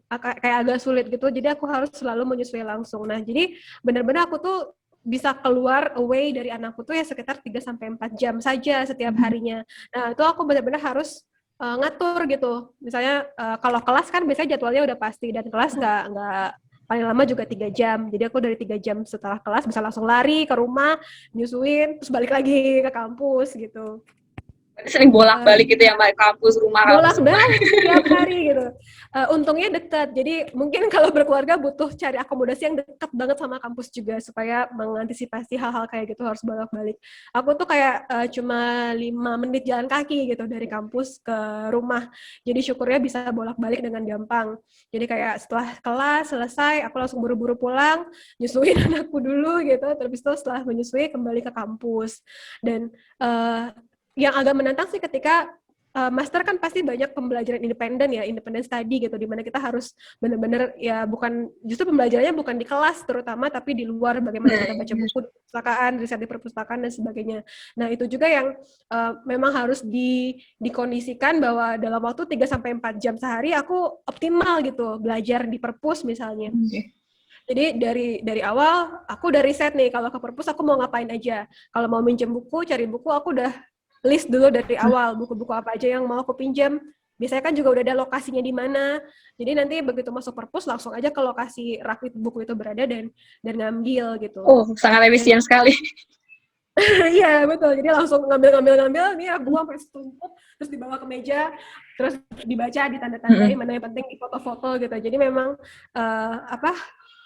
kayak agak sulit gitu, jadi aku harus selalu menyusui langsung. Nah, jadi benar-benar aku tuh bisa keluar away dari anakku tuh ya sekitar 3-4 jam saja setiap harinya. Nah, itu aku benar-benar harus ngatur gitu. Misalnya kalau kelas kan biasanya jadwalnya udah pasti, dan kelas nggak paling lama juga 3 jam. Jadi aku dari 3 jam setelah kelas bisa langsung lari ke rumah, nyusuin, terus balik lagi ke kampus gitu. Sering bolak-balik gitu ya Mbak, kampus rumah. Bolak-balik setiap hari gitu. Untungnya dekat, jadi mungkin kalau berkeluarga butuh cari akomodasi yang dekat banget sama kampus juga, supaya mengantisipasi hal-hal kayak gitu harus bolak-balik. Aku tuh kayak cuma 5 menit jalan kaki gitu dari kampus ke rumah, jadi syukurnya bisa bolak-balik dengan gampang. Jadi kayak setelah kelas selesai, aku langsung buru-buru pulang, nyusuin anakku dulu gitu, terus itu setelah menyusui kembali ke kampus. Dan yang agak menantang sih ketika master kan pasti banyak pembelajaran independen ya, independent study gitu, di mana kita harus benar-benar ya justru pembelajarannya bukan di kelas terutama, tapi di luar, bagaimana kita baca buku di perpustakaan, riset di perpustakaan dan sebagainya. Nah, itu juga yang memang harus dikondisikan bahwa dalam waktu 3-4 jam sehari aku optimal gitu belajar di perpus misalnya. Jadi dari awal aku udah riset nih, kalau ke perpus aku mau ngapain aja. Kalau mau minjem buku, cari buku, aku udah list dulu dari awal, buku-buku apa aja yang mau aku pinjam. Biasanya kan juga udah ada lokasinya di mana. Jadi nanti begitu masuk perpus langsung aja ke lokasi rak buku itu berada dan ngambil gitu. Oh, sangat efisien sekali. Iya, betul. Jadi langsung ngambil, nih buku sampai setumpuk, terus dibawa ke meja, terus dibaca, ditanda-tandai, mana yang penting di foto-foto gitu. Jadi memang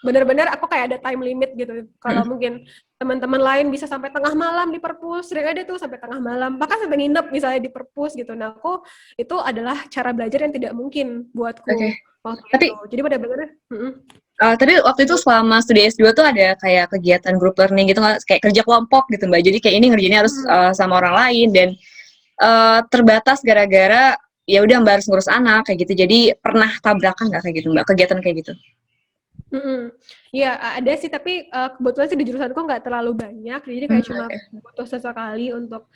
benar-benar aku kayak ada time limit gitu. Kalau mungkin teman-teman lain bisa sampai tengah malam di perpus, sering ada tuh sampai tengah malam, bahkan sampai nginep misalnya di perpus gitu. Nah, aku itu adalah cara belajar yang tidak mungkin buatku waktu itu. Jadi benar-benar Tapi waktu itu selama studi S2 tuh ada kayak kegiatan group learning gitu, kayak kerja kelompok gitu Mbak. Jadi kayak ini ngerjainnya harus sama orang lain, dan terbatas gara-gara ya udah Mbak harus ngurus anak kayak gitu. Jadi pernah tabrakan nggak kayak gitu Mbak, kegiatan kayak gitu? Iya, ada sih, tapi kebetulan sih di jurusanku nggak terlalu banyak, jadi kayak cuma butuh sesekali untuk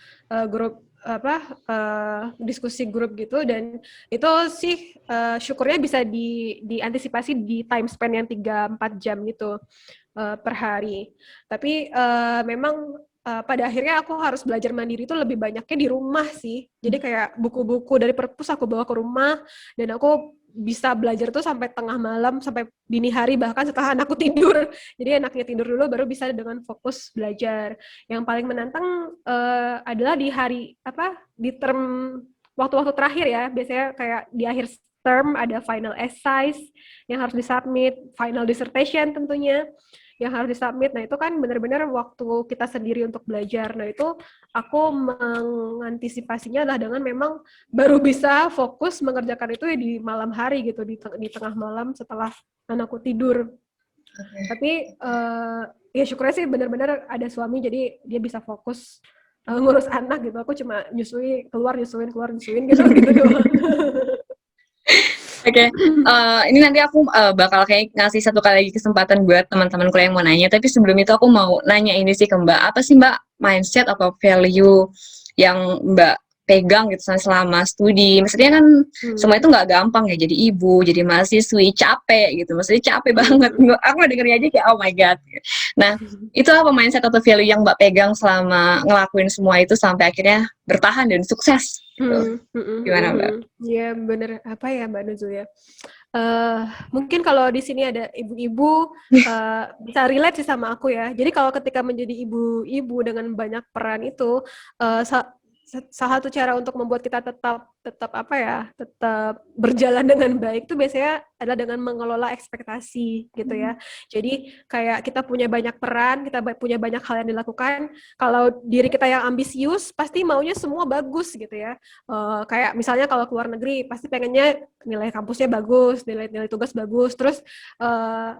grup diskusi grup gitu, dan itu sih syukurnya bisa diantisipasi di time span yang 3-4 jam gitu per hari. Tapi memang pada akhirnya aku harus belajar mandiri itu lebih banyaknya di rumah sih. Jadi kayak buku-buku dari perpus aku bawa ke rumah, dan aku bisa belajar tuh sampai tengah malam, sampai dini hari, bahkan setelah anakku tidur. Jadi anaknya tidur dulu baru bisa dengan fokus belajar. Yang paling menantang adalah di term waktu-waktu terakhir ya, biasanya kayak di akhir term ada final essays yang harus disubmit, final dissertation tentunya yang harus disubmit. Nah, itu kan benar-benar waktu kita sendiri untuk belajar. Nah, itu aku mengantisipasinya adalah dengan memang baru bisa fokus mengerjakan itu ya di malam hari gitu, di tengah malam setelah anakku tidur. Tapi ya syukurnya sih benar-benar ada suami jadi dia bisa fokus ngurus anak gitu. Aku cuma nyusuin, keluar nyusuin gitu gitu doang. Oke, ini nanti aku bakal kayak ngasih satu kali lagi kesempatan buat teman-temanku yang mau nanya. Tapi sebelum itu aku mau nanya ini sih ke Mbak. Apa sih Mbak mindset atau value yang Mbak pegang gitu selama studi? Maksudnya kan semua itu nggak gampang ya. Jadi ibu, jadi mahasiswi, capek gitu. Maksudnya capek banget. Aku dengernya aja kayak oh my god. Nah, itu apa mindset atau value yang Mbak pegang selama ngelakuin semua itu sampai akhirnya bertahan dan sukses? Gimana Mbak? Iya bener, apa ya Mbak Nuzul ya. Mungkin kalau di sini ada ibu-ibu bisa relate sih sama aku ya. Jadi kalau ketika menjadi ibu-ibu dengan banyak peran itu, salah satu cara untuk membuat kita tetap apa ya, tetap berjalan dengan baik itu biasanya adalah dengan mengelola ekspektasi gitu ya. Jadi kayak kita punya banyak peran, kita punya banyak hal yang dilakukan. Kalau diri kita yang ambisius, pasti maunya semua bagus gitu ya. Kayak misalnya kalau keluar negeri, pasti pengennya nilai kampusnya bagus, nilai tugas bagus, terus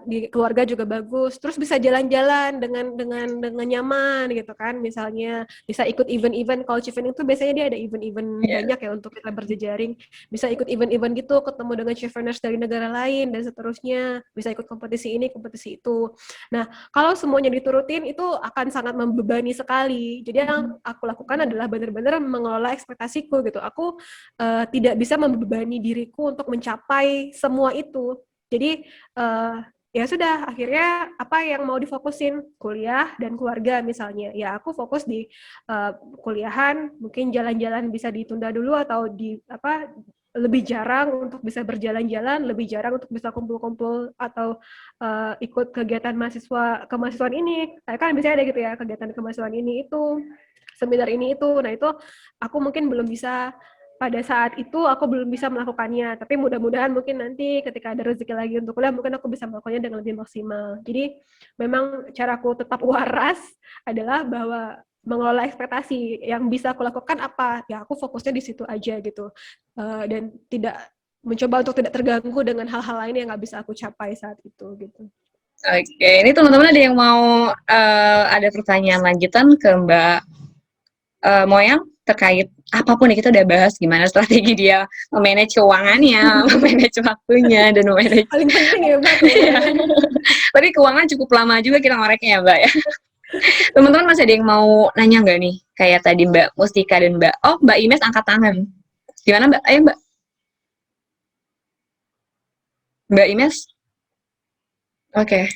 di keluarga juga bagus, terus bisa jalan-jalan dengan nyaman gitu kan. Misalnya bisa ikut event-event, college event itu biasanya dia ada event-event banyak ya untuk kita berjejaring, bisa ikut event-event gitu, ketemu dengan chieftainers dari negara lain dan seterusnya, bisa ikut kompetisi ini, kompetisi itu. Nah, kalau semuanya diturutin itu akan sangat membebani sekali. Jadi yang aku lakukan adalah benar-benar mengelola ekspektasiku gitu. Aku tidak bisa membebani diriku untuk mencapai semua itu. Jadi ya sudah, akhirnya apa yang mau difokusin, kuliah dan keluarga misalnya. Ya aku fokus di kuliahan, mungkin jalan-jalan bisa ditunda dulu atau lebih jarang untuk bisa berjalan-jalan, lebih jarang untuk bisa kumpul-kumpul atau ikut kegiatan kemahasiswaan ini. Kan biasanya ada gitu ya, kegiatan kemahasiswaan ini itu, seminar ini itu. Nah itu aku mungkin belum bisa. Pada saat itu aku belum bisa melakukannya, tapi mudah-mudahan mungkin nanti ketika ada rezeki lagi untuk kuliah, mungkin aku bisa melakukannya dengan lebih maksimal. Jadi memang caraku tetap waras adalah bahwa mengelola ekspektasi yang bisa aku lakukan apa, ya aku fokusnya di situ aja gitu, dan tidak mencoba untuk tidak terganggu dengan hal-hal lain yang nggak bisa aku capai saat itu gitu. Oke, ini teman-teman ada yang mau ada pertanyaan lanjutan ke Mbak Moyang terkait apapun ya, kita udah bahas gimana strategi dia memanage keuangannya, memanage waktunya, dan memanage. Paling penting ya Mbak. Tapi keuangan cukup lama juga kita ngoreknya ya Mbak ya. Teman-teman masih ada yang mau nanya nggak nih? Kayak tadi Mbak Mustika dan Mbak Ines angkat tangan. Gimana Mbak? Ayo Mbak. Mbak Ines? Oke.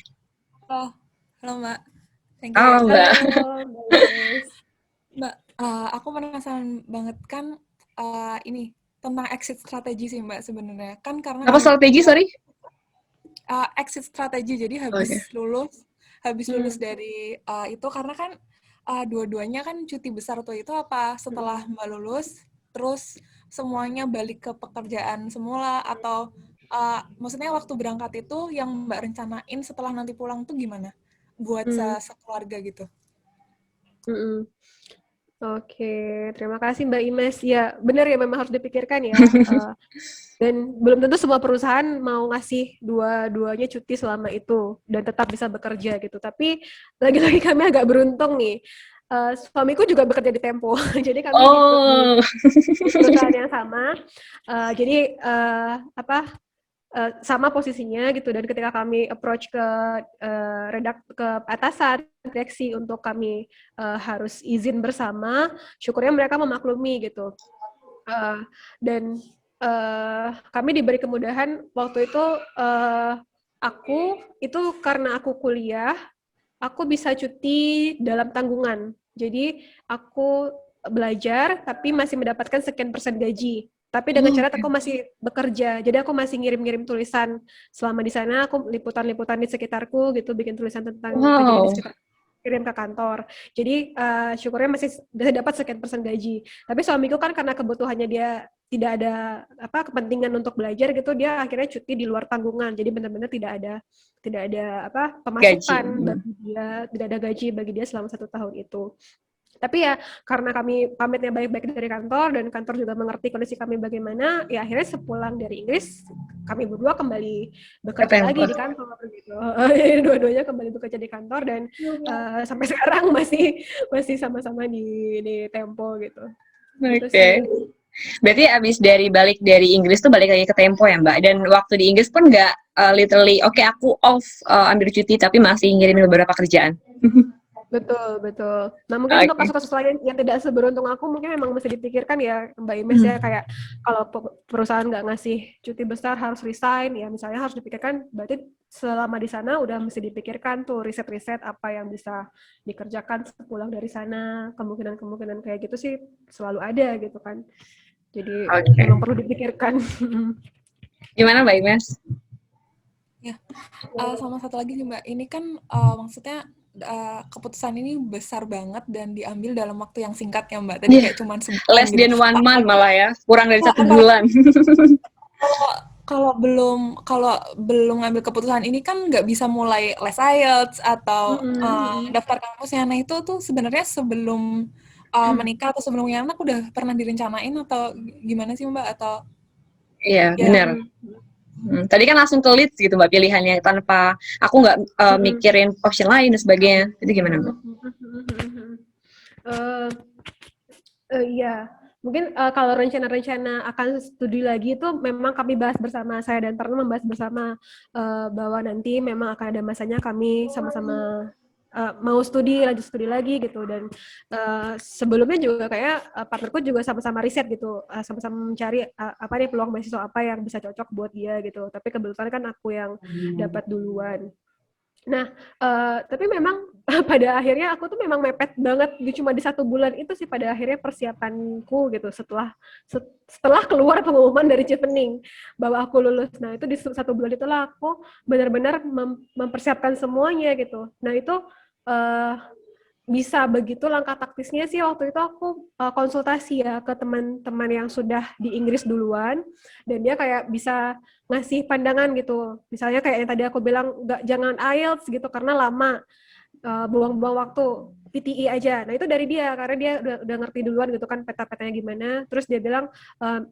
Oh, halo Mbak. Thank you. Halo Mbak. Mbak, aku penasaran banget kan ini tentang exit strategi sih Mbak sebenarnya. Kan karena apa strategi, sorry? Exit strategi, jadi habis lulus dari itu, karena kan dua-duanya kan cuti besar tuh, itu apa setelah Mbak lulus terus semuanya balik ke pekerjaan semula, atau maksudnya waktu berangkat itu yang Mbak rencanain setelah nanti pulang tuh gimana buat sekeluarga gitu? Oke, terima kasih Mbak Ines. Ya, benar ya, memang harus dipikirkan ya. Dan belum tentu semua perusahaan mau ngasih dua-duanya cuti selama itu dan tetap bisa bekerja gitu. Tapi lagi-lagi kami agak beruntung nih. Suamiku juga bekerja di Tempo, jadi kami ikut di perusahaan yang sama. Jadi sama posisinya gitu, dan ketika kami approach ke ke atasan direksi untuk kami harus izin bersama, syukurnya mereka memaklumi gitu, dan kami diberi kemudahan waktu itu. Aku itu karena aku kuliah, aku bisa cuti dalam tanggungan, jadi aku belajar tapi masih mendapatkan sekian persen gaji. Tapi dengan cara aku masih bekerja, jadi aku masih ngirim-ngirim tulisan selama di sana. Aku liputan-liputan di sekitarku gitu, bikin tulisan tentang kejadian di sekitar, kirim ke kantor. Jadi syukurnya masih bisa dapat sekian persen gaji. Tapi suamiku kan karena kebutuhannya dia tidak ada kepentingan untuk belajar gitu, dia akhirnya cuti di luar tanggungan. Jadi benar-benar tidak ada pemasukan bagi dia, tidak ada gaji bagi dia selama 1 tahun itu. Tapi ya karena kami pamitnya baik-baik dari kantor dan kantor juga mengerti kondisi kami bagaimana, ya akhirnya sepulang dari Inggris kami berdua kembali bekerja lagi di kantor gitu. Dua-duanya kembali bekerja di kantor dan sampai sekarang masih sama-sama di Tempo gitu. Oke. Berarti abis balik dari Inggris tuh balik lagi ke Tempo ya Mbak? Dan waktu di Inggris pun nggak literally, oke aku off ambil cuti, tapi masih ngirimin beberapa kerjaan. Betul. Nah mungkin untuk kasus-kasus lain yang tidak seberuntung aku mungkin memang mesti dipikirkan ya Mbak Imes ya, kayak kalau perusahaan nggak ngasih cuti besar harus resign ya, misalnya harus dipikirkan berarti selama di sana udah mesti dipikirkan tuh riset-riset apa yang bisa dikerjakan sepulang dari sana, kemungkinan kayak gitu sih selalu ada gitu kan, jadi memang perlu dipikirkan. Gimana Mbak Imes? Ya, sama satu lagi nih Mbak, ini kan maksudnya keputusan ini besar banget dan diambil dalam waktu yang singkat ya Mbak. Tadi kayak cuman sebulan less than 1 month malah ya, kurang dari 1 bulan. Kalau belum ngambil keputusan ini kan nggak bisa mulai les IELTS atau daftar kampusnya. Nah itu tuh sebenarnya sebelum menikah atau sebelum punya anak udah pernah direncanain atau gimana sih Mbak? Atau iya benar. Tadi kan langsung ke Leeds gitu Mbak pilihannya, tanpa aku nggak mikirin option lain dan sebagainya. Itu gimana Mbak? Iya, mungkin kalau rencana-rencana akan studi lagi itu memang kami bahas bersama, saya dan partner membahas bersama bahwa nanti memang akan ada masanya kami sama-sama mau lanjut studi lagi gitu, dan sebelumnya juga kayak partnerku juga sama-sama riset gitu, sama-sama mencari apa nih peluang mahasiswa apa yang bisa cocok buat dia gitu, tapi kebetulan kan aku yang dapat duluan. Nah, tapi memang pada akhirnya aku tuh memang mepet banget, cuma di 1 bulan itu sih pada akhirnya persiapanku gitu, setelah keluar pengumuman dari Chevening bahwa aku lulus. Nah itu di 1 bulan itulah aku benar-benar mempersiapkan semuanya gitu. Nah itu bisa begitu langkah taktisnya sih waktu itu aku konsultasi ya ke teman-teman yang sudah di Inggris duluan, dan dia kayak bisa ngasih pandangan gitu, misalnya kayak yang tadi aku bilang jangan IELTS gitu karena lama, buang-buang waktu, PTE aja. Nah itu dari dia karena dia udah ngerti duluan gitu kan peta-petanya gimana. Terus dia bilang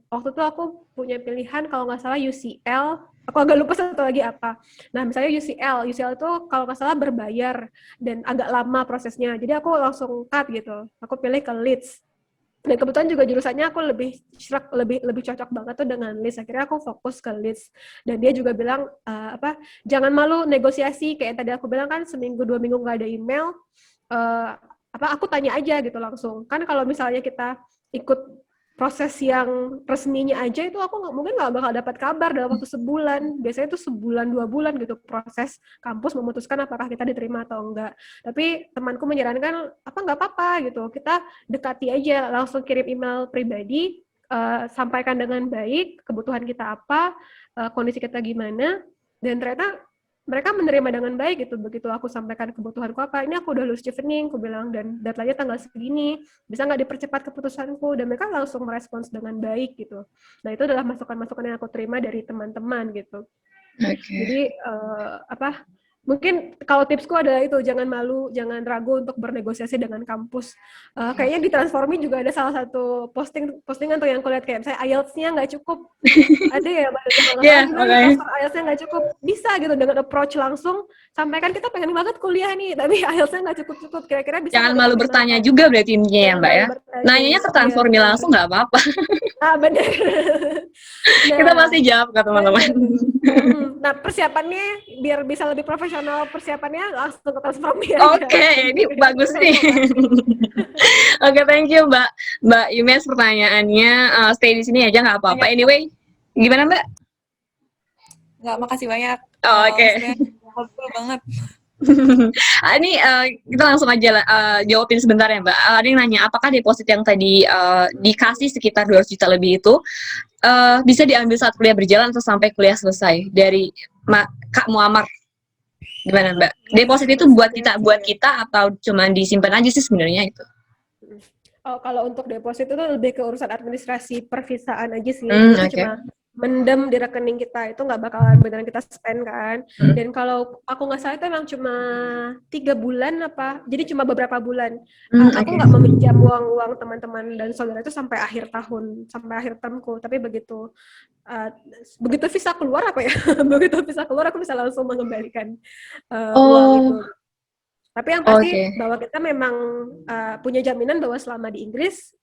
waktu itu aku punya pilihan kalau nggak salah UCL, aku agak lupa satu lagi apa. Nah misalnya UCL itu kalau nggak salah berbayar dan agak lama prosesnya, jadi aku langsung cut gitu, aku pilih ke Leeds. Dan kebetulan juga jurusannya aku lebih cocok banget tuh dengan Leeds. Akhirnya aku fokus ke Leeds. Dan dia juga bilang jangan malu negosiasi, kayak tadi aku bilang kan seminggu 2 minggu nggak ada email, aku tanya aja gitu langsung. Kan kalau misalnya kita ikut proses yang resminya aja itu aku mungkin nggak bakal dapat kabar dalam waktu sebulan. Biasanya itu sebulan 2 bulan gitu proses kampus memutuskan apakah kita diterima atau enggak. Tapi temanku menyarankan nggak apa-apa gitu, kita dekati aja, langsung kirim email pribadi, sampaikan dengan baik kebutuhan kita apa, kondisi kita gimana, dan ternyata mereka menerima dengan baik gitu. Begitu aku sampaikan kebutuhanku apa, ini aku udah lulus Chevening, aku bilang, dan deadline-nya tanggal segini, bisa nggak dipercepat keputusanku, dan mereka langsung merespons dengan baik gitu. Nah itu adalah masukan-masukan yang aku terima dari teman-teman gitu. Jadi mungkin kalau tipsku adalah itu, jangan malu, jangan ragu untuk bernegosiasi dengan kampus. Kayaknya di Transformi juga ada salah satu postingan tuh yang aku lihat kayak misalnya IELTS-nya nggak cukup, ada ya IELTS-nya nggak cukup, bisa gitu dengan approach langsung, sampaikan kita pengen banget kuliah nih, tapi IELTS-nya nggak cukup, kira-kira bisa. Jangan malu bertanya juga berarti intinya ya Mbak ya. Nanyanya ke Transformi langsung nggak apa-apa. Benar. Kita pasti jawab ke teman-teman. Nah persiapannya biar bisa lebih profesional, persiapannya langsung ke Transformi aja. Oke, ini bagus nih. Oke, thank you Mbak Imes pertanyaannya. Stay di sini aja nggak apa-apa. Anyway, gimana Mbak? Nggak, makasih banyak. Oke. Ngobrol banget. Ini kita langsung aja jawabin sebentar ya Mbak. Ada yang nanya, apakah deposit yang tadi dikasih sekitar 200 juta lebih itu bisa diambil saat kuliah berjalan atau sampai kuliah selesai? Dari Kak Muammar. Gimana Mbak? Deposit itu buat kita atau cuma disimpan aja sih sebenarnya itu? Oh, kalau untuk deposit itu lebih ke urusan administrasi pervisaan aja sih. Itu cuma mendem di rekening kita, itu nggak bakalan beneran kita spend kan. Dan kalau aku nggak salah itu emang cuma 3 bulan apa, jadi cuma beberapa bulan. Aku nggak meminjam uang teman-teman dan saudara itu sampai akhir tahun, sampai akhir termku. Tapi begitu visa keluar apa ya, begitu visa keluar aku bisa langsung mengembalikan uang itu. Tapi yang pasti bahwa kita memang punya jaminan bahwa selama di Inggris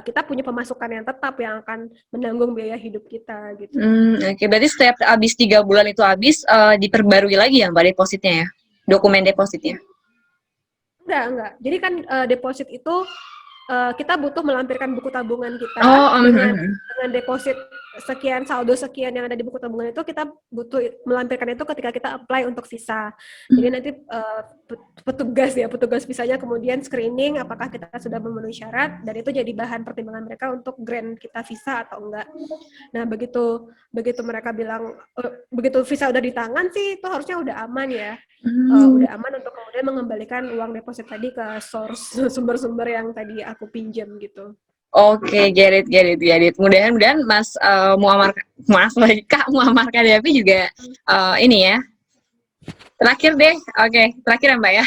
kita punya pemasukan yang tetap yang akan menanggung biaya hidup kita gitu. Oke, berarti setiap habis 3 bulan itu habis diperbarui lagi ya Mbak depositnya ya? Dokumen depositnya? Enggak. Jadi kan deposit itu kita butuh melampirkan buku tabungan kita dengan deposit sekian, saldo sekian yang ada di buku tabungan itu kita butuh melampirkan itu ketika kita apply untuk visa. Jadi nanti petugas visanya kemudian screening apakah kita sudah memenuhi syarat dan itu jadi bahan pertimbangan mereka untuk grant kita visa atau enggak. Nah, begitu mereka bilang begitu visa udah di tangan sih itu harusnya udah aman ya. Udah aman untuk kemudian mengembalikan uang deposit tadi ke source sumber-sumber yang tadi aku pinjam gitu. Oke, get it. Mudah-mudahan Kak Muammar Kadhafi juga ini ya. Terakhir deh, terakhir ya Mbak ya.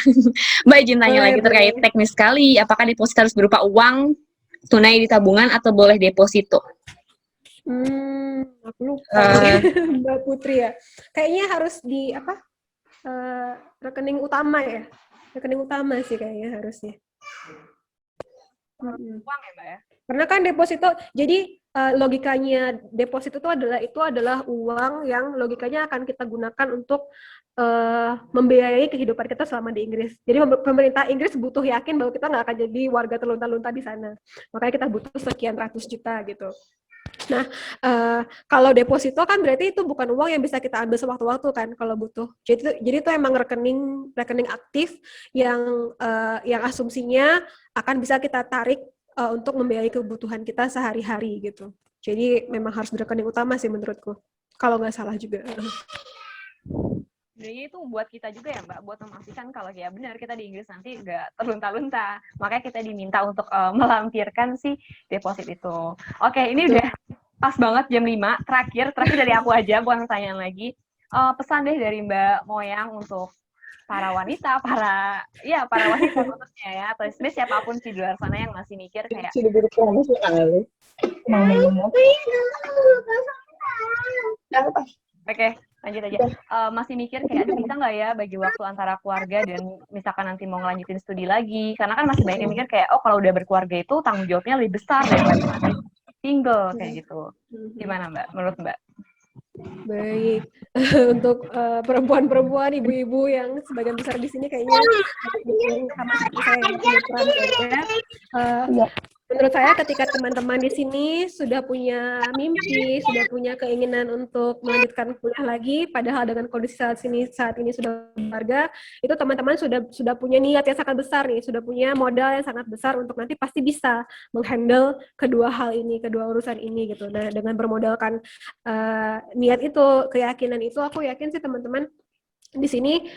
Mbak izin tanya lagi terkait teknis sekali, apakah deposit harus berupa uang tunai di tabungan atau boleh deposito? Aku lupa Mbak Putri ya. Kayaknya harus di rekening utama ya. Rekening utama sih kayaknya harusnya. Uang ya Mbak ya? Karena kan deposito, jadi logikanya deposito itu adalah uang yang logikanya akan kita gunakan untuk membiayai kehidupan kita selama di Inggris. Jadi pemerintah Inggris butuh yakin bahwa kita nggak akan jadi warga terlunta-lunta di sana. Makanya kita butuh sekian ratus juta gitu. Nah, kalau deposito kan berarti itu bukan uang yang bisa kita ambil sewaktu-waktu kan kalau butuh. Jadi itu emang rekening aktif yang asumsinya akan bisa kita tarik untuk membiayai kebutuhan kita sehari-hari gitu. Jadi memang harus di rekening utama sih menurutku. Kalau nggak salah juga. Sebenarnya itu buat kita juga ya Mbak, buat memastikan kalau ya benar kita di Inggris nanti nggak terlunta-lunta. Makanya kita diminta untuk melampirkan si deposit itu. Oke, ini udah pas banget jam 5. Terakhir dari aku aja, bukan pertanyaan lagi. Pesan deh dari Mbak Moyang untuk para wanita khususnya ya, atau sebenarnya siapapun sih di luar sana yang masih mikir kayak Oke, lanjut aja. Masih mikir kayak, aduh bisa nggak ya bagi waktu antara keluarga dan misalkan nanti mau ngelanjutin studi lagi. Karena kan masih banyak yang mikir kayak, kalau udah berkeluarga itu tanggung jawabnya lebih besar daripada masih single, kayak gitu. Gimana Mbak, menurut Mbak? Baik, untuk perempuan-perempuan, ibu-ibu yang sebagian besar di sini kayaknya sama seperti saya yang punya peran keluarga. Menurut saya ketika teman-teman di sini sudah punya mimpi, sudah punya keinginan untuk melanjutkan kuliah lagi, padahal dengan kondisi saat ini sudah berkeluarga, itu teman-teman sudah punya niat yang sangat besar nih, sudah punya modal yang sangat besar untuk nanti pasti bisa menghandle kedua urusan ini gitu. Nah, dengan bermodalkan niat itu, keyakinan itu, aku yakin sih teman-teman di sini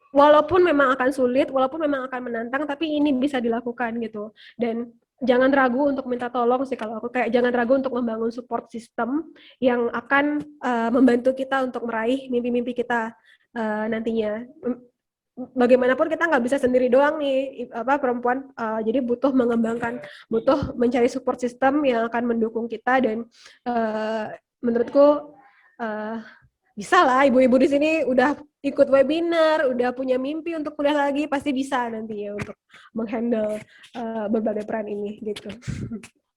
walaupun memang akan sulit, walaupun memang akan menantang, tapi ini bisa dilakukan gitu. Dan jangan ragu untuk minta tolong sih kalau aku, kayak jangan ragu untuk membangun support system yang akan membantu kita untuk meraih mimpi-mimpi kita nantinya. Bagaimanapun kita nggak bisa sendiri doang nih, perempuan. Jadi butuh mencari support system yang akan mendukung kita dan menurutku bisa lah, ibu-ibu di sini udah ikut webinar, udah punya mimpi untuk kuliah lagi, pasti bisa nanti ya untuk menghandle berbagai peran ini gitu.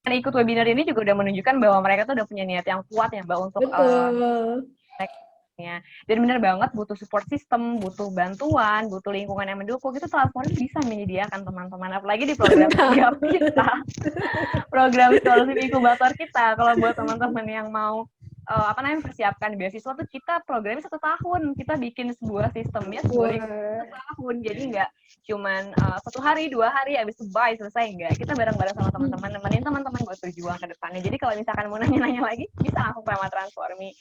Dan ikut webinar ini juga udah menunjukkan bahwa mereka tuh udah punya niat yang kuat ya Mbak untuk dan benar banget butuh support system, butuh bantuan, butuh lingkungan yang mendukung, itu transformasi bisa menyediakan teman-teman, apalagi di program kita, program scholarship inkubator kita. Kalau buat teman-teman yang mau persiapkan beasiswa tuh kita programnya 1 tahun, kita bikin sebuah sistemnya 1 tahun, jadi nggak cuman 1 hari 2 hari habis itu bye selesai, enggak, kita bareng-bareng sama teman-teman, nemenin teman-teman buat berjuang ke depannya. Jadi kalau misalkan mau nanya-nanya lagi bisa langsung sama Transformi.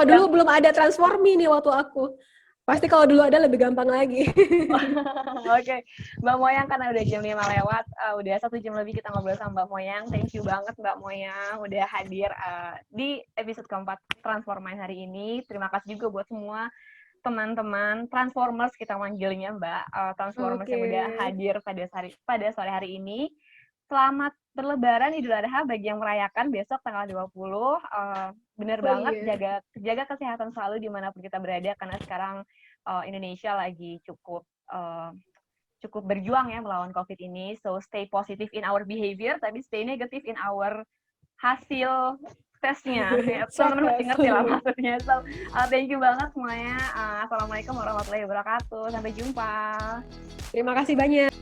Dulu belum ada Transformi nih waktu aku Pasti kalau dulu ada lebih gampang lagi. Oke, Mbak Moyang karena udah jam 5 lewat, udah 1 jam lebih kita ngobrol sama Mbak Moyang. Thank you banget Mbak Moyang udah hadir di episode keempat Transformers hari ini. Terima kasih juga buat semua teman-teman Transformers kita manggilnya Mbak, Transformers yang udah hadir pada sore hari ini. Selamat berlebaran Idul Adha bagi yang merayakan besok tanggal 20. Bener banget, jaga kesehatan selalu dimanapun kita berada, karena sekarang Indonesia lagi cukup berjuang ya melawan COVID ini. So stay positive in our behavior, tapi stay negative in our hasil tesnya. Teman-teman ngerti lah maksudnya. So thank you banget semuanya. Assalamualaikum warahmatullahi wabarakatuh. Sampai jumpa. Terima kasih banyak.